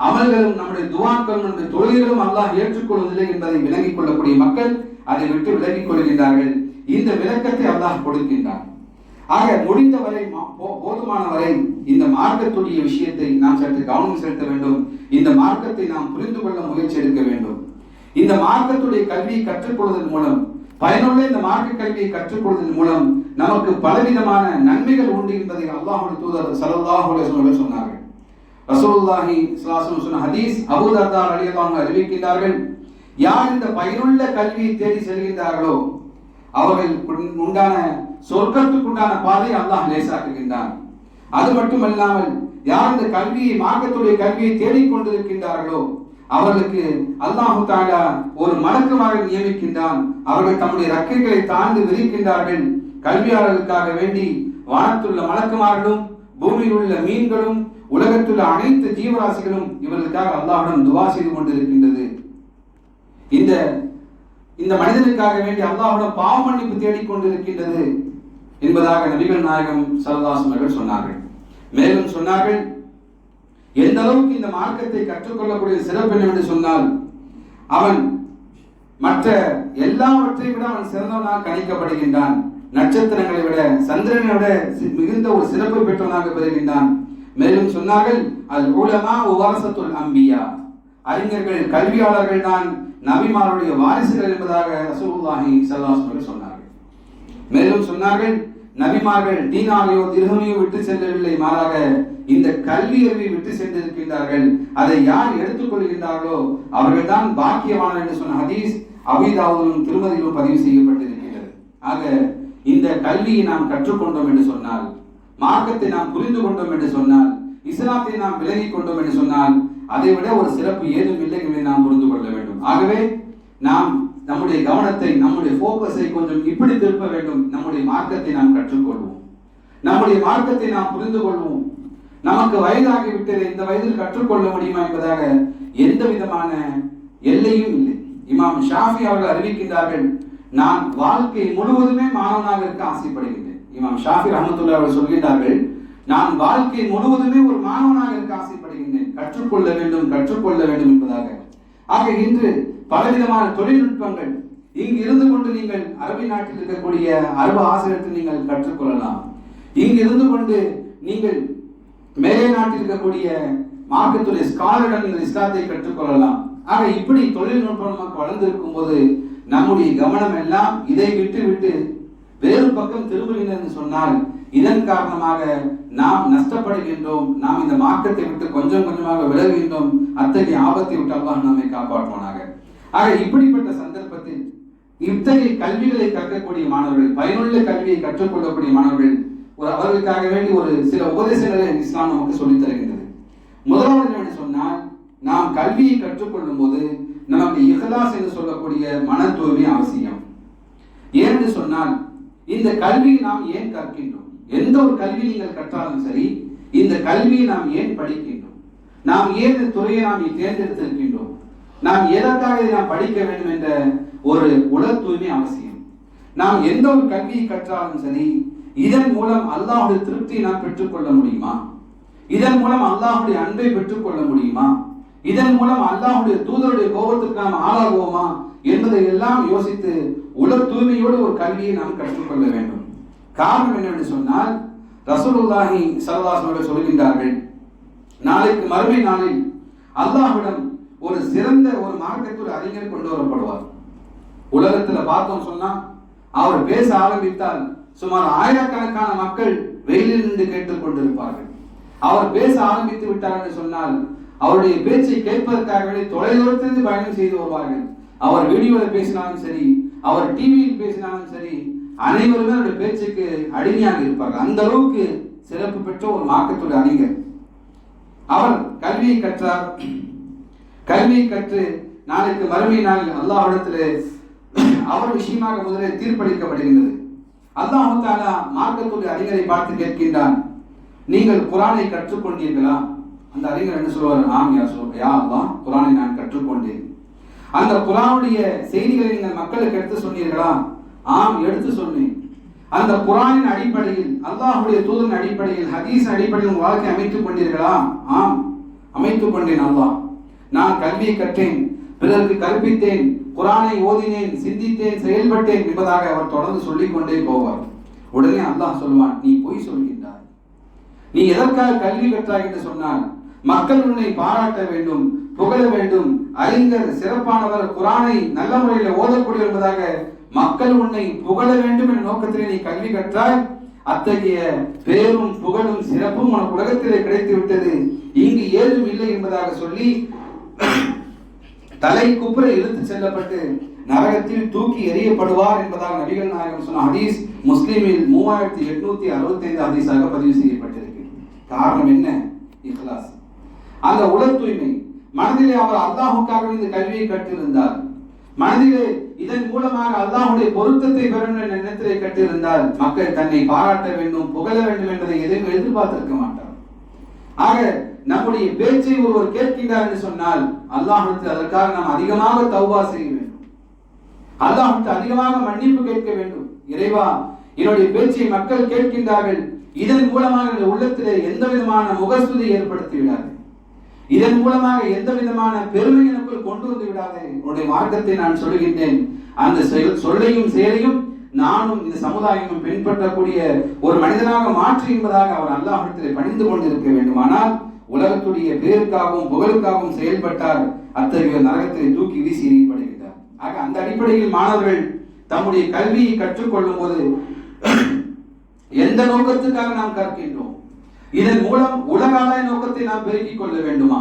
அமல்களும், நம்முடைய துஆக்களும், நம்முடைய தொழுகைகளும் அல்லாஹ் ஏற்றுக்கொள்வதில்லை என்பதை விளங்கிக் கொள்ளக்கூடிய மக்கள் அதை விட்டு விலகிக் கொள்கின்றார்கள். இந்த விளக்கத்தை அல்லாஹ் கொடுக்கின்றான். ஆக முடிந்தவரை, போதுமானவரை இந்த மார்க்கத்துடைய விஷயத்தை நாம் சற்று கவனம் செலுத்த வேண்டும். இந்த மார்க்கத்தை நாம் புரிந்து கொள்ள முயற்சி எடுக்க வேண்டும். இந்த மார்க்கத்துடைய கல்வியை கற்றுக்கொள்வதன் மூலம், பயனுள்ள இந்த மார்க்க கல்வியை கற்றுக்கொள்வதன் மூலம் நமக்கு பலவிதமான நன்மைகள் உண்டு என்பதை அல்லாஹ்வுடைய தூதர் ஸல்லல்லாஹு அலைஹி வஸல்லம் சொன்னார்கள். ரசூலுல்லாஹி ஸல்லல்லாஹு அலைஹி வஸல்லம் ஹதீஸ் அபூ தர்தா ரலியல்லாஹு அன்ஹு அறிவிக்கின்றார்கள், யார் இந்த பயனுள்ள கல்வியை தேடி செல்கின்றார்களோ அவர்கள் உண்டான சொர்க்கத்துக்குண்டான பாதையை அல்லாஹ் லேசாக்குகின்றான். அது மட்டுமல்லாமல் யார் இந்த கல்வியை, மார்க்கத்துடைய கல்வியை தேடிக்கொண்டிருக்கின்றார்களோ அவர்களுக்கு அல்லாஹ் தஆலா ஒரு மலக்குமாரை நியமிக்கின்றான். அவர்கள் தம்முடைய ரெக்கைகளை தாழ்ந்து விரிக்கின்றார்கள். கல்வியாளர்களுக்காக வேண்டி வானத்துள்ள மலக்குமார்களும் பூமியில் உள்ள மீன்களும் உலகத்தில் அனைத்து ஜீவராசிகளும் இவர்களுக்காக அல்லாஹ்விடம் துஆ செய்து கொண்டிருக்கின்றது. இந்த மனிதனுக்காக வேண்டி அல்லாஹ்விடம் பாவ மன்னிப்பு தேடிக் கொண்டிருக்கின்றது என்பதாக நபிகள் நாயகம் ஸல்லல்லாஹு அலைஹி வஸல்லம் சொன்னார்கள். மேலும் சொன்னார்கள், எந்த அளவுக்கு இந்த மார்க்கத்தை கற்றுக்கொள்ளக்கூடிய சிறப்பு என்னவென்று சொன்னால், அவன் மற்ற எல்லாவற்றையும் விட அவன் சிறந்தவனாக கணிக்கப்படுகின்றான். நட்சத்திரங்களை விட, சந்திரனை விட மிகுந்த ஒரு சிறப்பு பெற்றவனாக பெறுகின்றான். மேலும் சொன்னார்கள், அல் உலமா வரசத்துல் அம்பியா, அறிஞர்கள் கல்வியாளர்கள் தான் நபிமாருடைய வாரிசுகள் என்பதாக ரசூலுல்லாஹி ஸல்லல்லாஹு அலைஹி வஸல்லம் சொன்னார்கள். மேலும் சொன்னார்கள், நபிமார்கள் தீனாரையோ திர்ஹமையோ விட்டு செல்லவில்லை, மாறாக இந்த கல்வி அறிவை விட்டு சென்றிருக்கின்றார்கள். அதை யார் எடுத்துக்கொள்கின்றார்களோ அவர்கள் தான் பாக்கியவான்கள் என்று சொன்ன ஹதீஸ் அபீதாவுதிலும் திருமதியிலும் பதிவு செய்யப்பட்டிருக்கிறது. ஆக இந்த கல்வியை நாம் கற்றுக்கொண்டோம் என்று சொன்னால், மார்க்கத்தை நாம் புரிந்து கொண்டோம் என்று சொன்னால், இஸ்லாத்தை நாம் விலகிக் கொண்டோம் என்று சொன்னால், அதை விட ஒரு சிறப்பு ஏதும் இல்லை என்பதை நாம் புரிந்து கொள்ள வேண்டும். ஆகவே நாம் நம்முடைய கவனத்தை, நம்முடைய போக்கஸை கொஞ்சம் இப்படி திருப்ப வேண்டும். நம்முடைய மார்க்கத்தை நாம் கற்றுக்கொள்வோம், நம்முடைய மார்க்கத்தை நாம் புரிந்து கொள்வோம். நமக்கு வயதாகிவிட்டது, இந்த வயதில் கற்றுக்கொள்ள முடியுமா என்பதாக எந்த விதமான எல்லையும் இல்லை. இமாம் ஷாஃபி அவர்கள் அறிவிக்கின்றார்கள், நான் வாழ்க்கை முழுவதுமே மாணவனாக இருக்க ஆசைப்படுகின்றேன். இமாம் ஷாஃபி ரஹ்மத்துல்லாஹி அவர்கள் சொல்கின்றார்கள், நான் வாழ்க்கை முழுவதுமே ஒரு மாணவனாக இருக்க ஆசைப்படுகின்றேன், கற்றுக்கொள்ள வேண்டும் என்பதாக. ஆக இன்று பலவிதமான தொழில்நுட்பங்கள், இங்கு இருந்து கொண்டு நீங்கள் அரபி நாட்டில் இருக்கக்கூடிய அரபு ஆசிரியர்கள் நீங்கள் கற்றுக்கொள்ளலாம். இங்கு இருந்து கொண்டு நீங்கள் மேலே நாட்டில் இருக்கக்கூடிய மார்க்கத்துடைய ஸ்காலரிடம் நீங்கள் இஸ்லாத்தை கற்றுக்கொள்ளலாம். ஆக இப்படி தொழில்நுட்பம் நமக்கு வளர்ந்திருக்கும் போது நம்முடைய கவனம் எல்லாம் இதை விட்டு வேறு பக்கம் திரும்புகின்றது சொன்னால், இதன் காரணமாக நாம் நஷ்டப்படுகின்றோம். நாம் இந்த மார்க்கத்தை விட்டு கொஞ்சம் கொஞ்சமாக விலகுகின்றோம். அத்தகைய ஆபத்தை விட்டு அல்லாஹ் நம்மை காப்பாற்றுவானாக. ஆக இப்படிப்பட்ட சந்தர்ப்பத்தில் இத்தகைய கல்விகளை கற்கக்கூடிய மாணவர்கள், பயனுள்ள கல்வியை கற்றுக்கொள்ளக்கூடிய மாணவர்கள், அவர்களுக்காக வேண்டி ஒரு சில உபதேசங்களை இஸ்லாம் நமக்கு சொல்லித் தருகின்றது. முதலாவது என்னவென்று சொன்னால், நாம் கல்வியை கற்றுக்கொள்ளும் போது நமக்கு இஹ்லாஸ் என்று சொல்லக்கூடிய மன தூய்மை அவசியம். ஏனென்று சொன்னால், இந்த கல்வியை நாம் ஏன் கற்கின்றோம்? எந்த ஒரு கல்வி நீங்கள் கற்றாலும் சரி, இந்த கல்வியை நாம் ஏன் படிக்கின்றோம்? நாம் ஏன் இந்த துறையை நாம் தேர்ந்தெடுத்திருக்கின்றோம்? நாம் எதற்காக இதை நாம் படிக்க வேண்டும் என்ற ஒரு உள தூய்மை அவசியம். நாம் எந்த ஒரு கல்வியை கற்றாலும் சரி, இதன் மூலம் அல்லாஹ்வுடைய திருப்தியை நாம் பெற்றுக்கொள்ள முடியுமா? இதன் மூலம் அல்லாஹ்வுடைய அன்பை பெற்றுக்கொள்ள முடியுமா? இதன் மூலம் அல்லாஹ்வுடைய தூதருடைய கோபத்துக்கு நாம் ஆளாகுவோமா என்பதை எல்லாம் யோசித்து உள தூய்மையோடு ஒரு கல்வியை நாம் கற்றுக்கொள்ள வேண்டும். காரணம் என்னவென்று சொன்னால், ரசூலுல்லாஹி ஸல்லல்லாஹு அலைஹி வஸல்லம் சொல்கின்றார்கள், நாளைக்கு மறுமை நாளில் அல்லாஹ்விடம் ஒரு சிறந்த ஒரு மார்க்கத்துடைய அறிஞர் கொண்டு வரப்படுவார். உலகத்துல பார்த்தோம் சொன்னா, அவர் பேச ஆரம்பித்தால் சுமார் ஆயிரக்கணக்கான மக்கள் வெயிலில் நின்று கேட்டுக் கொண்டிருப்பார்கள். அவர் பேச ஆரம்பித்து விட்டார் என்று சொன்னால், அவருடைய பேச்சை கேட்பதற்காக தொலைதூரத்திலிருந்து பயணம் செய்து வருவார்கள். அவர் வீடியோவில் பேசினாலும் சரி, அவர் டிவியில் பேசினாலும் சரி, அனைவருமே அவருடைய பேச்சுக்கு அடிமையாக இருப்பார்கள். அந்த அளவுக்கு சிறப்பு பெற்ற ஒரு மார்க்கத்துடைய அறிஞர். அவர் கல்வியை கற்றார். கல்வியை கற்று நாளைக்கு மறுமை நாள் அல்லாஹ்விடத்திலே அவர் விஷயமாக முதலில் தீர்ப்பளிக்கப்படுகின்றது. அல்லாஹ் தஆலா மார்க்கத்துடைய அறிஞரை பார்த்து கேட்கின்றான், நீங்கள் குர்ஆனை கற்றுக்கொண்டீர்களா? அந்த அறிஞர் என்ன சொல்வார்? ஆம் யா அல்லாஹ், குர்ஆனை நான் கற்றுக்கொண்டேன். அந்த குர்ஆனுடைய செய்திகளை நீங்கள் மக்களுக்கு எடுத்து சொன்னீர்களா? ஆம், எடுத்து சொன்னேன். அந்த குர்ஆனின் அடிப்படையில், அல்லாஹ்வுடைய தூதரின் அடிப்படையில், ஹதீஸ் அடிப்படையில் வாழ்க்கை அமைத்துக் கொண்டீர்களா? ஆம், அமைத்துக் கொண்டேன் அல்லாஹ். நான் கல்வியை கற்றேன், பிறருக்கு கற்பித்தேன், குர்ஆனை ஓதினேன், சிந்தித்தேன், செயல்பட்டேன் என்பதாக அவர் தொடர்ந்து சொல்லிக் கொண்டே போவார். உடனே அல்லாஹ் சொல்வான், நீ பொய் சொல்கின்றாய். நீ எதற்காக கல்வி கற்றாய் என்று சொன்னால், மக்கள் உன்னை பாராட்ட வேண்டும், புகழ வேண்டும், அறிஞர், சிறப்பானவர், குர்ஆனை நல்ல முறையில் ஓதக்கூடிய என்பதாக மக்கள் உன்னை புகழ வேண்டும் என்ற நோக்கத்திலே நீ கல்வி கற்றாய். அத்தகைய பேரும் புகழும் சிறப்பும் உனக்கு உலகத்திலே கிடைத்து விட்டது, இங்கு ஏதும் இல்லை என்பதாக சொல்லி தலை குப்புற இழுத்து செல்லப்பட்டு நரகத்தில் தூக்கி எறியப்படுவார் என்பதாக நபிகள் நாயகம் சொன்ன ஹதீஸ் முஸ்லிமில் 3865 ஹதீஸாக பதிவு செய்யப்பட்டிருக்கு. காரணம் என்ன? இஹ்லாஸ், அந்த உள தூய்மை. மனதிலே அவர் அல்லாஹ்வுக்காக இந்த கல்வியை கற்றிருந்தார், மனதிலே இதன் மூலமாக அல்லாஹ்வுடைய பொருத்தத்தை பெறும் என்ற எண்ணத்திலே கற்றிருந்தால், மக்கள் தன்னை பாராட்ட வேண்டும், புகழ வேண்டும் என்பதை எதுவும் எதிர்பார்த்திருக்க மாட்டார். ஆக நம்முடைய பேச்சை ஒருவர் கேட்கின்றார் என்று சொன்னால் அல்லாஹ்விடத்தில் அதற்காக நாம் அதிகமாக தௌபா செய்ய வேண்டும். அல்லாஹ்விடத்தில் அதிகமாக மன்னிப்பு கேட்க வேண்டும். இறைவா, என்னுடைய பேச்சை மக்கள் கேட்கின்றார்கள், இதன் மூலமாக என்னுடைய உள்ளத்திலே எந்த விதமான முகஸ்துதி ஏற்படுத்தி விடாது, இதன் மூலமாக எந்த விதமான பெருமை எனக்குள் கொண்டு வந்து விடாது. உன்னுடைய மார்க்கத்தை நான் சொல்லுகின்றேன், அந்த சொல்லையும் செயலையும் நானும் இந்த சமுதாயமும் பின்பற்றக்கூடிய ஒரு மனிதனாக மாற்றி என்பதாக அவர் அல்லாஹ்விடத்திலே பணிந்து கொண்டிருக்க வேண்டும். ஆனால் உலகத்துடைய பேருக்காகவும் புகழுக்காகவும் செயல்பட்டார், அத்தகைய நரகத்திலே தூக்கி வீசி எறியப்படுகின்றார். ஆக அந்த அடிப்படையில் மாணவர்கள் தம்முடைய கல்வியை கற்றுக்கொள்ளும் போது எந்த நோக்கத்துக்காக நாம் கற்கின்றோம்? இதன் மூலம் உலகாலய நோக்கத்தை நாம் பெருக்கிக் கொள்ள வேண்டுமா?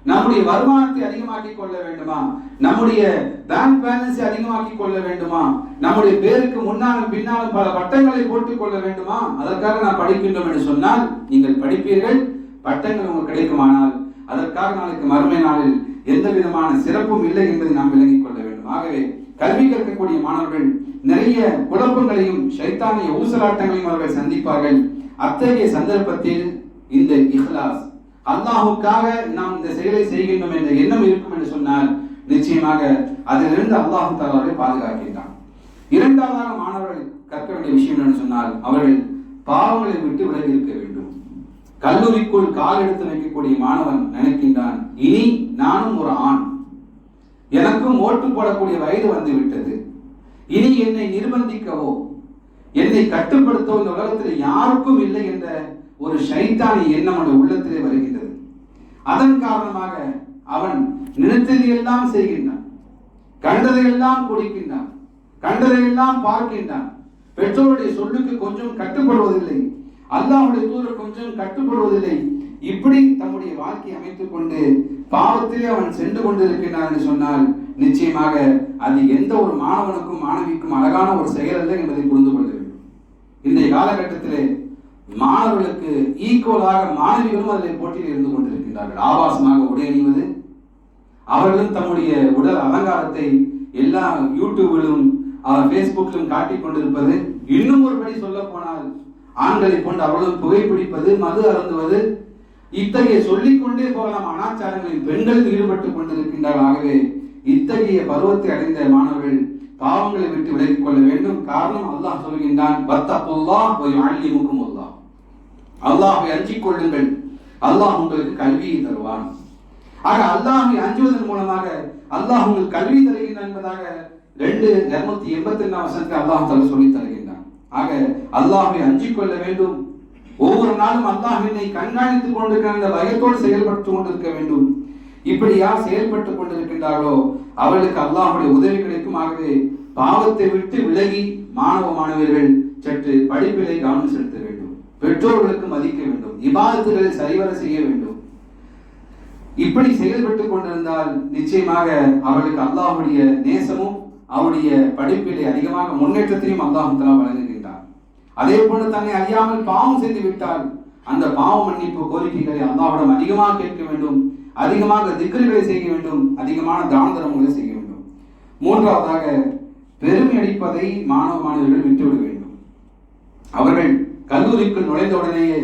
நம்முடைய வருமானத்தை அதிகமாக்கிக் கொள்ள வேண்டுமா? நம்முடைய பேங்க் பேலன்ஸை அதிகமாக்கிக் கொள்ள வேண்டுமா? நம்முடைய பேருக்கு முன்னாலும் பின்னாலும் பல பட்டங்களை போட்டுக் கொள்ள வேண்டுமா? அதற்காக நாம் படிக்கின்றோம் என்று சொன்னால் நீங்கள் படிப்பீர்கள், பட்டங்கள் உங்களுக்கு கிடைக்குமானால் அதற்காக நாளைக்கு மறுமை நாளில் எந்த விதமான சிறப்பும் இல்லை என்பதை நாம் விளங்கிக் கொள்ள வேண்டும். ஆகவே கல்வி கற்கக்கூடிய மாணவர்கள் நிறைய குழப்பங்களையும் ஷைத்தானிய ஊசலாட்டங்களையும் அவர்கள் சந்திப்பார்கள். அத்தகைய சந்தர்ப்பத்தில் இந்த இஹ்லாஸ், அல்லாஹுக்காக நாம் இந்த செயலை செய்கின்றோம் என்ற எண்ணம் இருக்கும் என்று சொன்னால் நிச்சயமாக அதிலிருந்து அல்லாஹு தஆலா பாதுகாக்கின்றான். இரண்டாவதாக மாணவர்கள் கற்க வேண்டிய விஷயம் என்று சொன்னால் அவர்கள் பாவங்களை விட்டு விலகி இருக்க வேண்டும். கல்லூரிக்குள் கால் எடுத்து வைக்கக்கூடிய மாணவன் நினைக்கின்றான், இனி நானும் ஒரு ஆண், எனக்கும் ஓட்டு போடக்கூடிய வயது வந்து விட்டது, இனி என்னை நிர்பந்திக்கவோ என்னை கட்டுப்படுத்தவோ இந்த உலகத்தில் யாருக்கும் இல்லை என்ற ஒரு ஷைத்தானி எண்ணம் அவனுடைய உள்ளத்திலே வருகின்றது. அதன் காரணமாக அவன் நினைத்ததையெல்லாம் செய்கின்றான், கண்டதையெல்லாம் குடிக்கின்றான், கண்டதையெல்லாம் பார்க்கின்றான், பெற்றோருடைய சொல்லுக்கு கொஞ்சம் கட்டுப்படுவதில்லை, அல்லாஹ்வுடைய தூதருக்கு கொஞ்சம் கட்டுப்படுவதில்லை. இப்படி தம்முடைய வாழ்க்கையை அமைத்துக் கொண்டு பாவத்திலே அவன் சென்று கொண்டிருக்கிறான் என்று சொன்னால் நிச்சயமாக அது எந்த ஒரு மாணவனுக்கும் மாணவிக்கும் அழகான ஒரு செயல் அல்ல என்பதை புரிந்து கொள்ள வேண்டும். இன்றைய காலகட்டத்திலே மாணவர்களுக்கு ஈக்குவலாக மாணவிகளும் அதில் போட்டியில் இருந்து கொண்டிருக்கின்றார்கள். ஆபாசமாக உடை அணிவது, அவர்களும் தம்முடைய உடல் அலங்காரத்தை எல்லா யூடியூபிலும் பேஸ்புக்கிலும் காட்டிக் கொண்டிருப்பது, இன்னும் ஒருபடி சொல்ல போனால் ஆண்களை கொண்டு அவர்களும் புகைப்பிடிப்பது, மது அருந்துவது, இத்தகைய சொல்லிக்கொண்டே போகலாம் அனாச்சாரங்களில் பெண்கள் ஈடுபட்டுக் கொண்டிருக்கின்றார்கள். ஆகவே இத்தகைய பருவத்தை அடைந்த மாணவர்கள் பாவங்களை விட்டு விலகிக் கொள்ள வேண்டும். காரணம் அல்லாஹ் சொல்கின்றான், வத்தகுல்லாஹ் வ யுஅல்லிமுக்குமுல்லாஹ், அல்லாஹ்வை அஞ்சிக் கொள்ளுங்கள், அல்லாஹ் உங்களுக்கு கல்வியை தருவான். ஆக அல்லாஹ்வை அஞ்சுவதன் மூலமாக அல்லாஹ் உங்களுக்கு கல்வி தருகின்றான் என்பதாக 2:282 வசனத்தை அல்லாஹ் தஆலா சொல்லி தருகின்றான். ஆக அல்லாஹ்வை அஞ்சிக் கொள்ள வேண்டும். ஒவ்வொரு நாளும் அல்லாஹ் என்னை கண்காணித்துக் கொண்டிருக்கிற அந்த பயத்தோடு செயல்பட்டுக் கொண்டிருக்க வேண்டும். இப்படி யார் செயல்பட்டுக் கொண்டிருக்கின்றார்களோ அவர்களுக்கு அல்லாஹ்வுடைய உதவி கிடைக்கும். ஆகவே பாவத்தை விட்டு விலகி மாணவ மாணவர்கள் சற்று படிப்பிலே கவனம் செலுத்த வேண்டும், பெற்றோர்களுக்கு மதிக்க வேண்டும், இபாதத்துகளை சரிவர செய்ய வேண்டும். இப்படி செயல்பட்டுக் கொண்டிருந்தால் நிச்சயமாக அவர்களுக்கு அல்லாஹ்வுடைய நேசமும் அவருடைய படிப்பிலே அதிகமாக முன்னேற்றத்தையும் அல்லாஹ் தஆலா வழங்குகின்றார். அதே போன்று தன்னை அறியாமல் பாவம் செய்து விட்டால் அந்த பாவ மன்னிப்பு கோரிக்கைகளை அல்லாஹ்விடம் அதிகமாக கேட்க வேண்டும், அதிகமாக திக்ருகளை செய்ய வேண்டும், அதிகமான தான தர்மங்களை செய்ய வேண்டும். மூன்றாவதாக பெருமை அடிப்பதை மாணவ மாணவர்கள் விட்டுவிட வேண்டும். அவர்கள் கல்லூரிக்குள் நுழைந்த உடனேயே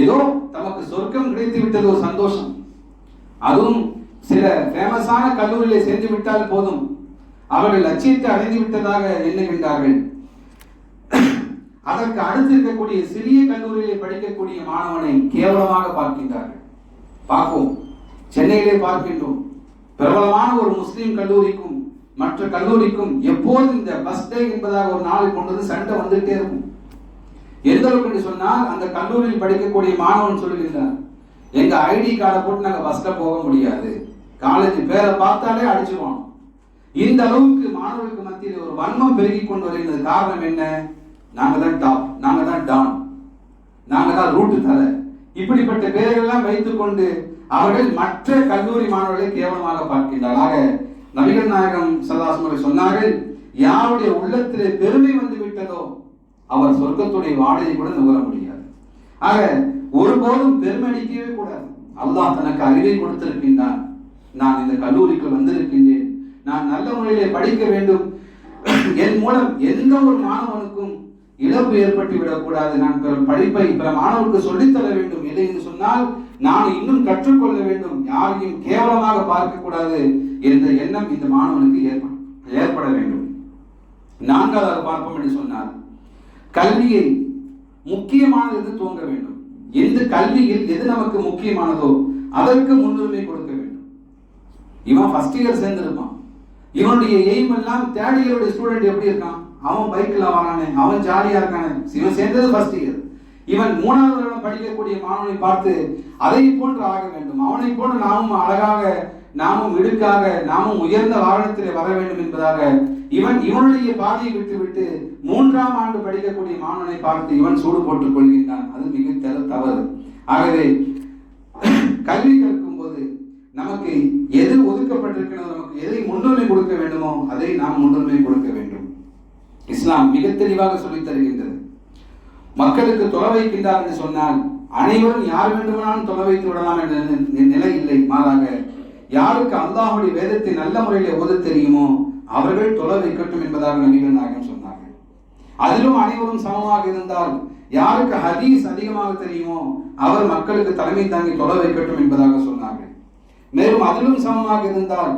ஏதோ தமக்கு சொர்க்கம் கிடைத்து விட்டது ஒரு சந்தோஷம், அதுவும் சில ஃபேமஸான கல்லூரியிலே சேர்ந்து விட்டால் போதும், அவர்கள் லட்சியத்தை அடைந்து விட்டதாக எண்ணுகின்றார்கள். அதற்கு அடுத்து இருக்கக்கூடிய சிறிய கல்லூரியிலே படிக்கக்கூடிய மாணவனை கேவலமாக பார்க்கின்றார்கள். பார்ப்போம், சென்னையிலே பார்க்கின்றோம், பிரபலமான ஒரு முஸ்லிம் கல்லூரிக்கும் மற்ற கல்லூரிக்கும் எப்போதும் இந்த பஸ் டே என்பதாக ஒரு நாளை கொண்டு வந்து சண்டை வந்துட்டே இருக்கும். எந்த அளவுக்கு என்று சொன்னால் அந்த கல்லூரியில் படிக்கக்கூடிய மாணவன் சொல்லுகின்றார், எங்க ஐடி கார்டை போட்டு நாங்க பஸ்ல போக முடியாது, காலேஜ் பேரை பார்த்தாலே அடிச்சுவோம். இந்த அளவுக்கு மாணவர்களுக்கு மத்தியில் ஒரு வன்மம் பெருகிக் கொண்டு வருகிறது. காரணம் என்ன? நாங்க தான் டாப், நாங்க தான் டான், நாங்க தான் ரூட்டு தர, இப்படிப்பட்ட பெயர்களெல்லாம் வைத்துக் கொண்டு அவர்கள் மற்ற கல்லூரி மாணவர்களை கேவலமாக பார்க்கின்றார்கள். நபிகள் நாயகம் ஸல்லல்லாஹு அலைஹி வஸல்லம் சொன்னார்கள், யாருடைய உள்ளத்திலே பெருமை வந்து விட்டதோ அவர் சொர்க்கத்துடைய வாடையை கூட நுகர முடியாது. ஆக ஒருபோதும் பெருமை அடிக்கவே கூடாது. அல்லாஹ் தனக்கு அறிவை கொடுத்திருக்கின்றான், நான் இந்த கல்லூரிக்கு வந்திருக்கின்றேன், நான் நல்ல முறையிலே படிக்க வேண்டும், என் மூலம் எந்த ஒரு மாணவனுக்கும் இழப்பு ஏற்பட்டு விடக்கூடாது, நான் படிப்பை பிற மாணவனுக்கு சொல்லித்தர வேண்டும். இல்லை என்று சொன்னால் நான் இன்னும் கற்றுக்கொள்ள வேண்டும், யாரையும் கேவலமாக பார்க்க கூடாது என்ற எண்ணம் இந்த மாணவனுக்கு ஏற்பட வேண்டும். நான்காவது பார்ப்போம் என்று சொன்னால், கல்வியை முக்கியமானது துவங்க வேண்டும். எந்த கல்வியில் எது நமக்கு முக்கியமானதோ அதற்கு முன்னுரிமை கொடுக்க வேண்டும். இவன் ஃபர்ஸ்ட் இயர் சேர்ந்திருப்பான், இவனுடைய எய்ம் எல்லாம் தேர்ட் இயருடைய ஸ்டூடெண்ட் எப்படி இருக்கான், அவன் பைக்ல வரானே, அவன் ஜாலியா இருக்கானே, இவன் சேர்ந்தது ஃபர்ஸ்ட் இயர். இவன் மூணாவது வருடம் படிக்கக்கூடிய மாணவனை பார்த்து அதை போன்று ஆக வேண்டும், அவனை போன்று நாமும் அழகாக, நாமும் இடுக்காக, நாமும் உயர்ந்த வாகனத்திலே வர வேண்டும் என்பதாக இவனுடைய பாதையை விட்டுவிட்டு மூன்றாம் ஆண்டு படிக்கக்கூடிய மாணவனை பார்த்து இவன் சூடு போட்டுக் கொள்கின்றான். அது மிக தவறு. ஆகவே கல்வி கற்கும் போது நமக்கு எது ஒதுக்கப்பட்டிருக்கிறதோ, நமக்கு எதை முன்னுரிமை கொடுக்க வேண்டுமோ அதை நாம் முன்னுரிமை கொடுக்க வேண்டும். இஸ்லாம் மிக தெளிவாக சொல்லித் தருகின்றது. மக்களுக்கு தொலை வைக்கின்றார் என்று சொன்னால் அனைவரும் யார் வேண்டுமானாலும் தொலை வைத்து விடலாம் என்ற நிலை இல்லை. மாறாக யாருக்கு அல்லாஹ்வுடைய வேதத்தை நல்ல முறையில் ஓத தெரியுமோ அவர்கள் தொலை வைக்கட்டும் என்பதாக நபிகள் நாயகம் சொன்னார்கள். அதிலும் அனைவரும் சமமாக இருந்தால் யாருக்கு ஹதீஸ் அதிகமாக தெரியுமோ அவர் மக்களுக்கு தலைமை தாங்கி தொலை வைக்கட்டும் என்பதாக சொன்னார்கள். மேலும் அதிலும் சமமாக இருந்தால்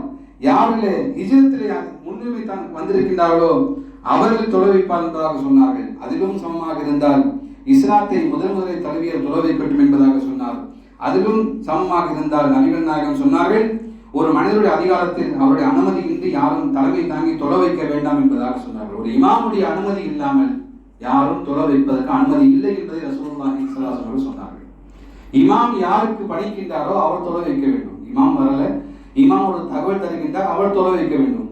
யாரிலே ஹிஜ்ரத்திலே முன்னுரிமை தான் வந்திருக்கின்றார்களோ அவர்கள் தொலை வைப்பார் என்பதாக சொன்னார்கள். அதிலும் சமமாக இருந்தால் இஸ்லாத்தை முதலில் தழுவிய தொலை வைக்கட்டும் என்பதாக சொன்னார். அதிலும் சமமாக இருந்தால் நபிகள் நாயகம் சொன்னார்கள், ஒரு மனிதனுடைய அதிகாரத்தில் அவருடைய அனுமதியின்றி யாரும் தலைமை தாங்கி தொலை வைக்க வேண்டாம் என்பதாக சொன்னார்கள். ஒரு இமாமுடைய அனுமதி இல்லாமல் யாரும் தொலை வைப்பதற்கு அனுமதி இல்லை என்பதை ரசூலுல்லாஹி ஸல்லல்லாஹு அலைஹி வஸல்லம் சொன்னார்கள். இமாம் யாருக்கு படிக்கின்றாரோ அவர் தொலை வைக்க வேண்டும். இமாம் வரல, இமாம் ஒரு தகவல் தருகின்றார், அவர் தொலை வைக்க வேண்டும்.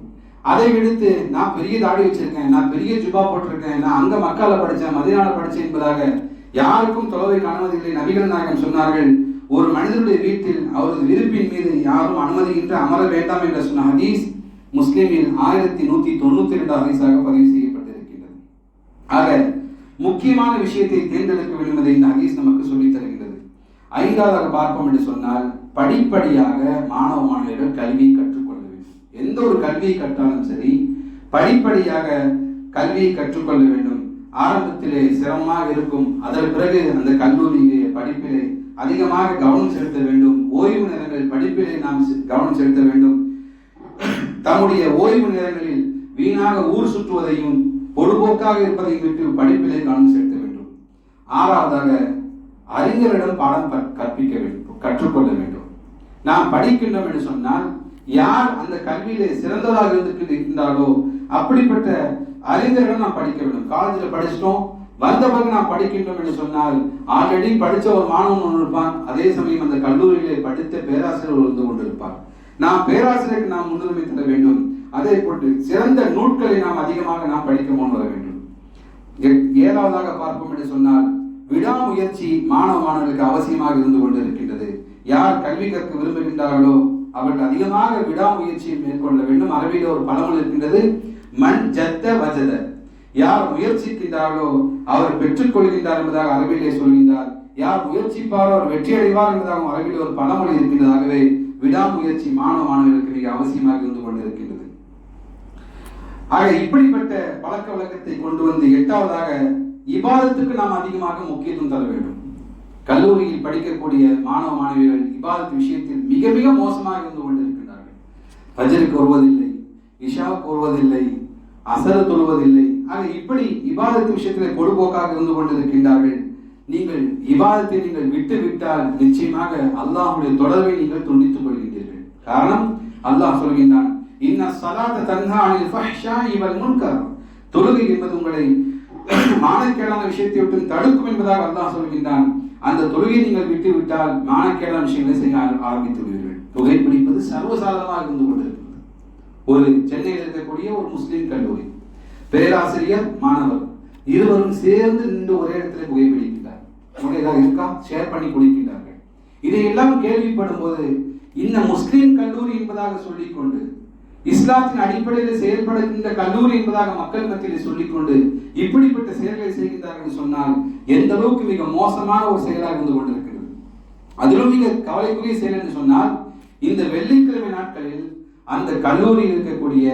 அதை விடுத்து நான் பெரிய தாடி வச்சிருக்கேன், நான் பெரிய ஜுபா போட்டிருக்கேன், நான் அங்க மக்கால படிச்சேன், மதீனால படிச்சேன் என்பதாக யாருக்கும் தொலை வைக்க அனுமதி இல்லை. நபிகள் நாயகம் சொன்னார்கள், ஒரு மனிதனுடைய வீட்டில் அவரது விருப்பின் மீது யாரும் அனுமதியின்றி அமர வேண்டாம் என்ற சொன்ன ஹதீஸ் முஸ்லிமில் 1192 ஹதீஸாக பதிவு செய்யப்பட்டிருக்கின்றது. ஆக முக்கியமான விஷயத்தை தேர்ந்தெடுக்க வேண்டும் என்பதை இந்த ஹதீஸ் நமக்கு சொல்லித் தருகின்றது. ஐந்தாவது பார்ப்போம் என்று சொன்னால், படிப்படியாக மாணவ மாணவியர்கள் கல்வியை கற்றுக்கொள்ள வேண்டும். எந்த ஒரு கல்வியை கற்றாலும் சரி படிப்படியாக கல்வியை கற்றுக்கொள்ள வேண்டும். ஆரம்பத்திலே சிரமமாக இருக்கும், அதன் பிறகு அந்த கல்லூரியிலே படிப்பிலே அதிகமாக கவனம் செலுத்த வேண்டும். ஓய்வு நேரங்களில் படிப்பிலே நாம் கவனம் செலுத்த வேண்டும். தம்முடைய ஓய்வு நேரங்களில் வீணாக ஊர் சுற்றுவதையும் பொழுதுபோக்காக இருப்பதையும் விட்டு படிப்பிலே கவனம் செலுத்த வேண்டும். ஆறாவதாக அறிஞரிடம் பாடம் கற்பிக்க வேண்டும், கற்றுக்கொள்ள வேண்டும். நாம் படிக்கின்றோம் என்று சொன்னால் யார் அந்த கல்வியிலே சிறந்ததாக இருக்கின்றாரோ அப்படிப்பட்ட அறிஞர்கள் நாம் படிக்க வேண்டும். காலேஜில் படிச்சிட்டோம், வந்த பிறகு நாம் படிக்கின்றோம் என்று சொன்னால் ஆல்ரெடி படித்த ஒரு மாணவன் இருப்பான், அதே சமயம் அந்த கல்லூரியிலே படித்த பேராசிரியர் இருந்து கொண்டிருப்பார். நாம் பேராசிரியருக்கு நாம் முன்னுரிமை தர வேண்டும். அதே போன்று சிறந்த நூல்களை நாம் அதிகமாக நாம் படிக்க முன் வர வேண்டும். ஏழாவதாக பார்ப்போம் என்று சொன்னால், விடாமுயற்சி மாணவ மாணவர்களுக்கு அவசியமாக இருந்து கொண்டிருக்கின்றது. யார் கல்வி கற்க விரும்புகின்றார்களோ அவர்கள் அதிகமாக விடாமுயற்சியை மேற்கொள்ள வேண்டும். அரபியில் ஒரு பழமொழி இருக்கின்றது, மண் ஜத்த வஜத. யார் முயற்சிக்கின்றார்களோ அவர் பெற்றுக் கொள்கின்றார் என்பதாக அரபியிலே சொல்கின்றார். யார் முயற்சிப்பாரோ அவர் வெற்றி அடைவார் என்பதாக அரபியில் ஒரு பழமொழி இருக்கின்றதாகவே விடாமுயற்சி மாணவ மாணவர்களுக்கு மிக அவசியமாக இருந்து கொண்டிருக்கின்றது. ஆக இப்படிப்பட்ட பழக்க வழக்கத்தை கொண்டு வந்து எட்டாவதாக இபாதத்துக்கு நாம் அதிகமாக முக்கியத்துவம் தர வேண்டும். கல்லூரியில் படிக்கக்கூடிய மாணவ மாணவிகள் இபாதத் விஷயத்தில் மிக மிக மோசமாக இருந்து கொண்டிருக்கின்றார்கள். ஃபஜ்ருக்கு வருவதில்லை, இஷாவுக்கு வருவதில்லை, அசர தொழுவதில்லை. ஆக இப்படி இபாதத் விஷயத்தில் பொடுபோக்காக இருந்து கொண்டிருக்கின்றார்கள். நீங்கள் இபாதத்தை நீங்கள் விட்டு விட்டால் நிச்சயமாக அல்லாஹ்வுடைய தொடர்பை நீங்கள் துண்டித்துக் கொள்கின்றீர்கள். காரணம், அல்லாஹ் சொல்கின்றான், இன்ன ஸலாத தன்ஹா அனில் ஃபஹ்ஷாஇ வல் முன்கர். தொழுகை என்பது உங்களை மானக்கேடான விஷயத்தை விட்டு தடுக்கும் என்பதாக அல்லாஹ் சொல்கின்றான். அந்த தொழுகை நீங்கள் விட்டு விட்டால் மானக்கேடான விஷயங்களை செய்ய ஆரம்பித்து விடுவீர்கள். புகைப்பிடிப்பது சர்வசாதாரணமாக இருந்து கொண்டிருக்கிறது. ஒரு சென்னையில் இருக்கக்கூடிய ஒரு முஸ்லிம் கல்லூரி, பேராசிரியர் மாணவர் இருவரும் சேர்ந்து நின்று ஒரே இடத்துல புகைப்பிடிக்கின்றார். ஏதாவது இருக்கா, ஷேர் பண்ணி குடிக்கின்றார்கள். இதையெல்லாம் கேள்விப்படும் போது இந்த முஸ்லிம் கல்லூரி என்பதாக சொல்லிக்கொண்டு, இஸ்லாத்தின் அடிப்படையில் செயல்படுகின்ற கல்லூரி என்பதாக மக்கள் மத்தியில் சொல்லிக்கொண்டு இப்படிப்பட்ட செயல்களை செய்கின்றார்கள் சொன்னால் எந்த அளவுக்கு மிக மோசமான ஒரு செயலாக இருந்து கொண்டிருக்கிறது. அதிலும் மிக கவலைக்குரிய செயல் என்று சொன்னால், இந்த வெள்ளிக்கிழமை நாட்களில் அந்த கல்லூரியில் இருக்கக்கூடிய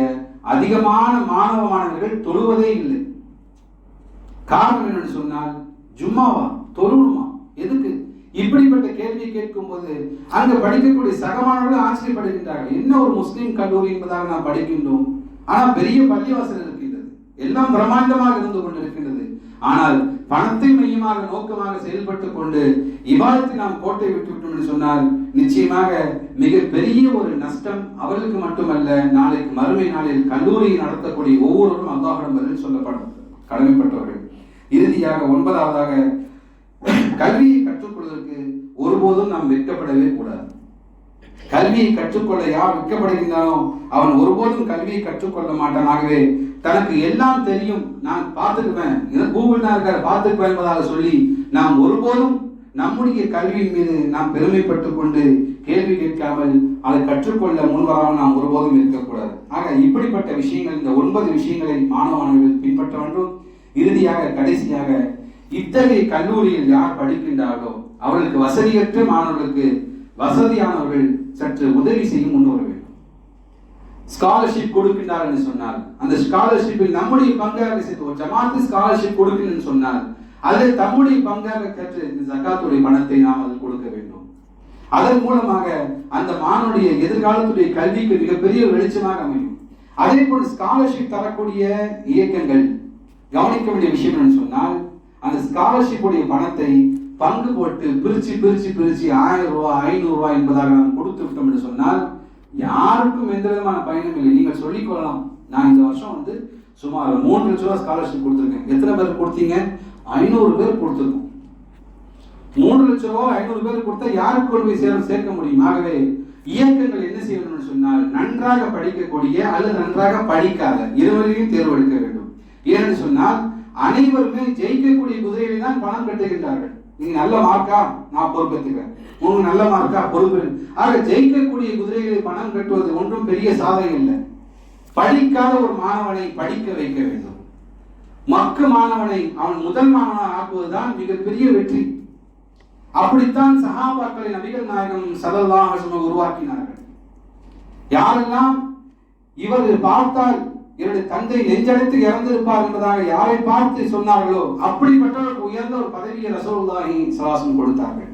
அதிகமான மாணவ மாணவர்கள் தொழுவதே இல்லை. காரணம் என்னன்னு சொன்னால், ஜும்மாவா தொழுணுமா, எதுக்கு? இப்படிப்பட்ட கேள்வியை கேட்கும் போது அங்க படிக்கக்கூடிய சகமானவர்கள் ஆச்சரியப்படுகின்றார்கள். என்ன ஒரு முஸ்லீம் கல்லூரி என்பதாக நாம் படிக்கின்றோம், ஆனா பெரிய பள்ளிவாசல் இருக்கின்றது, எல்லாம் பிரம்மாண்டமாக இருந்து கொண்டிருக்கின்றது. ஆனால் பணத்தை மையமாக நோக்கமாக செயல்பட்டு கொண்டு இபாதத்தை நாம் கோட்டை விட்டு விட்டோம் என்று சொன்னால் நிச்சயமாக மிக பெரிய ஒரு நஷ்டம் அவர்களுக்கு மட்டுமல்ல, நாளைக்கு மறுமை நாளில் கல்லூரியை நடத்தக்கூடிய ஒவ்வொருவரும் அல்லாஹ்விடம் பதில் சொல்லப்படும் கடமைப்பட்டவர்கள். இறுதியாக 9வதாக கல்வியை கற்றுக்கொள்வதற்கு ஒருபோதும் நாம் வெட்கப்படவே கூடாது. கல்வியை கற்றுக்கொள்ள யார் வெட்கப்படுகின்றானோ அவன் ஒருபோதும் கல்வியை கற்றுக்கொள்ள மாட்டான். ஆகவே தனக்கு எல்லாம் தெரியும், நான் பார்த்துக்குவேன், கூகுள் தான் இருக்காரு பார்த்துக்குவேன் என்பதாக சொல்லி நாம் ஒருபோதும் நம்முடைய கல்வியின் மீது நாம் பெருமைப்பட்டுக் கொண்டு கேள்வி கேட்காமல் அதை கற்றுக்கொள்ள முன்வராமல் நாம் ஒருபோதும் இருக்கக்கூடாது. ஆக இப்படிப்பட்ட விஷயங்கள், இந்த 9 விஷயங்களை மாணவர்கள் பின்பற்ற வேண்டும். இறுதியாக கடைசியாக இத்தகைய கல்லூரியில் யார் படிக்கின்றார்களோ அவர்களுக்கு வசதியற்ற மாணவர்களுக்கு வசதியானவர்கள் சற்று உதவி செய்யும் முன்வர வேண்டும். ஸ்காலர்ஷிப் கொடுக்கின்றார் என்று சொன்னால் அந்த ஸ்காலர்ஷிப்பில் நம்முடைய பங்காக சேர்த்து ஒரு ஜமாத்து ஸ்காலர்ஷிப் கொடுக்கணும்னு சொன்னால் அதில் தம்முடைய பங்காக கற்று இந்த ஜகாத்துடைய பணத்தை நாம் அதில் கொடுக்க வேண்டும். அதன் மூலமாக அந்த மாணவனுடைய எதிர்காலத்துடைய கல்விக்கு மிகப்பெரிய வெளிச்சமாக அமையும். அதே போல் ஸ்காலர்ஷிப் தரக்கூடிய இயக்கங்கள் கவனிக்க வேண்டிய விஷயம் என்று சொன்னால் அந்த ஸ்காலர்ஷிப் உடைய பணத்தை பங்கு போட்டு பிரிச்சு 1000 ரூபாய் 500 ரூபாய் என்பதாக நாம் கொடுத்து விட்டோம் என்று சொன்னால் யாருக்கும் எந்த விதமான பயனும் இல்லை. நீங்கள் சொல்லிக் கொள்ளலாம், நான் இந்த வருஷம் சுமார் 3 லட்சம் ரூபாய் ஸ்காலர்ஷிப் கொடுத்துருக்கேன். எத்தனை பேர் கொடுத்தீங்க? 500 பேர் கொடுத்துருக்கோம். 3 லட்சம் ரூபாய் 500 பேர் கொடுத்தா யாருக்கு கொண்டு போய் சேர்க்க முடியும்? ஆகவே இயக்கங்கள் என்ன செய்ய வேண்டும் என்று சொன்னால் நன்றாக படிக்கக்கூடிய அல்லது நன்றாக படிக்காத இருவரையும் தேர்வெடுக்க வேண்டும். ஏன்னு சொன்னால் அனைவருமே ஜெயிக்கக்கூடிய குதிரையில தான் பணம் கட்டுகின்றார்கள். நீங்க நல்ல மார்க்கா, நான் பொறுப்பேற்றுக்கிறேன், உங்களுக்கு நல்ல மார்க்கா பொறுப்பு. ஆக ஜெயிக்கக்கூடிய குதிரைகளை பணம் கட்டுவது ஒன்றும் பெரிய சாதனை இல்லை. படிக்காத ஒரு மாணவனை படிக்க வைக்க வேண்டும். மக்கு மாணவனை அவன் முதல் மாணவனாக ஆக்குவதுதான் மிகப்பெரிய வெற்றி. அப்படித்தான் சஹாபாக்களை நபிகள் நாயகம் ஸல்லல்லாஹு அலைஹி வஸல்லம் உருவாக்கினார்கள். யாரெல்லாம் இவர் பார்த்தால் என்னுடைய தந்தை நெஞ்சடைத்து இறந்திருப்பார் என்பதாக யாரை பார்த்து சொன்னார்களோ அப்படிப்பட்டவர்களுக்கு உயர்ந்த ஒரு பதவியை ரசூலுல்லாஹி ஸல்லல்லாஹு அலைஹி வஸல்லம் கொடுத்தார்கள்.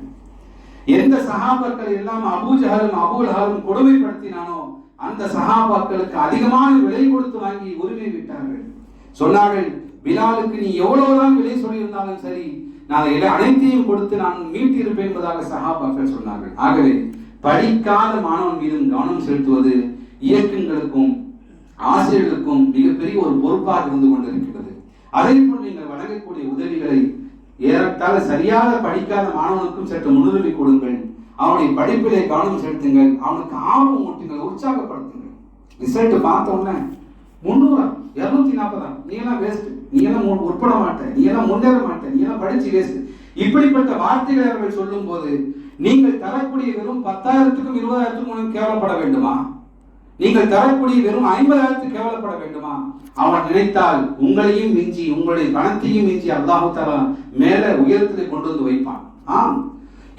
எந்த சஹாபாக்கள் எல்லாம் அபூ ஜஹலும் அபூ லஹபும் கொடுமைப்படுத்தினானோ அந்த சஹாபாக்களுக்கு அதிகமான விலை கொடுத்து வாங்கி உரிமை விட்டார்கள். சொன்னார்கள், பிலாலுக்கு நீ எவ்வளவுதான் விலை சொல்லியிருந்தாலும் சரி, நான் அனைத்தையும் கொடுத்து நான் மீட்டி இருப்பேன் என்பதாக சஹாபாக்கள் சொன்னார்கள். ஆகவே படிக்காத மாணவன் மீதும் கவனம் செலுத்துவது இயக்கங்களுக்கும் ஆசிரியர்களுக்கும் மிகப்பெரிய ஒரு பொறுப்பாக இருந்து கொண்டிருக்கிறது. அதே போல் நீங்கள் வழங்கக்கூடிய உதவிகளை ஏறத்தாழ சரியாக படிக்காத மாணவனுக்கும் சற்று முன்னுரிமை கொடுங்கள். அவனுடைய படிப்பிலே கவனம் செலுத்துங்கள். அவனுக்கு ஆர்வம் ஊட்டுங்கள், உற்சாகப்படுத்துங்கள். ரிசல்ட் பார்த்த உடனே 300 240 நீ எல்லாம் வேஸ்ட், நீ எல்லாம் உட்பட மாட்டேன், நீ எல்லாம் முன்னேற மாட்டேன், நீ எல்லாம் படிச்சு வேஸ்ட், இப்படிப்பட்ட வார்த்தைகளை அவர்கள் சொல்லும் போது நீங்கள் தரக்கூடிய வெறும் 10,000க்கும் 20,000க்கும் கேவலப்பட வேண்டுமா? நீங்கள் தரக்கூடிய வெறும் 50,000க்கு கேவலப்பட வேண்டுமா? அவன் நினைத்தால் உங்களையும் மிஞ்சி உங்களுடைய பணத்தையும் மிஞ்சி அல்லாஹ் தஆலா மேல உயரத்தில் கொண்டு வந்து வைப்பான். ஆம்,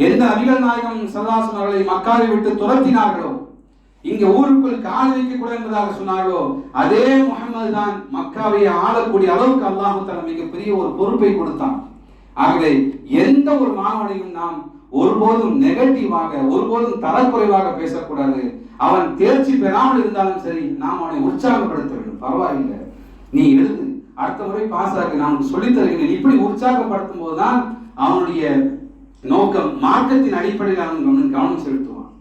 எந்த நபிகள் நாயகம் ஸல்லல்லாஹு அலைஹி வஸல்லம் அவர்களை மக்காவை விட்டு துரத்தினார்களோ, இங்க ஊருக்குள் கால் வைக்க கூட என்பதாக சொன்னார்களோ, அதே முஹம்மது தான் மக்காவை ஆளக்கூடிய அளவுக்கு அல்லாஹ் தஆலா மிகப்பெரிய ஒரு பொறுப்பை கொடுத்தான். ஆகவே எந்த ஒரு மாணவனையும் நாம் ஒருபோதும் நெகட்டிவாக, ஒருபோதும் தரக்குறைவாக பேசக்கூடாது. அவன் தேர்ச்சி பெறாமல் இருந்தாலும் சரி, நாம் அவனை உற்சாகப்படுத்த வேண்டும். பரவாயில்லை, நீ எழுது, அடுத்த முறை பாஸ் ஆக நான் சொல்லித் தருகிறேன். இப்படி உற்சாகப்படுத்தும் போதுதான் அவனுடைய நோக்கம் மார்க்கத்தின் அடிப்படையில் அவன் கவனம் செலுத்துவான்.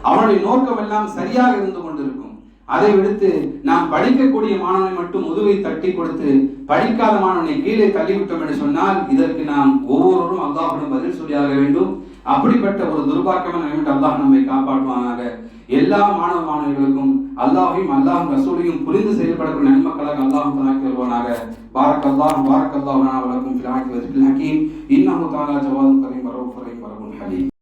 அவனுடைய நோக்கம் எல்லாம் சரியாக இருந்து கொண்டிருக்கும். அதை விடுத்து நாம் படிக்கக்கூடிய மாணவனை மட்டும் முதுவை தட்டி கொடுத்து படிக்காத மாணவனை கீழே தள்ளிவிட்டோம் என்று சொன்னால் இதற்கு நாம் ஒவ்வொருவரும் அல்லாஹ்விடம் பதில் சொல்லியாக வேண்டும். அப்படிப்பட்ட ஒரு துர்பாக்கியமான நிலைமையை அல்லாஹ் நம்மை காப்பாற்றுவானாக. எல்லா மாணவ மாணவிகளுக்கும் அல்லாஹையும் அல்லாஹ் ரசூலையும் புரிந்து செயல்படக்கூடிய நன்மக்களாக அல்லாஹ் தஆக்கி வருவானாக. பாரக்கல்லாஹு லனா வ லக்கும் ஃபில் ஆகிரத்தி வல் ஹக்கீம் இன்னஹு தஆலா ஜவாதுன் கரீம் ரவுஃபுர் ரஹீம் ஹலீம்.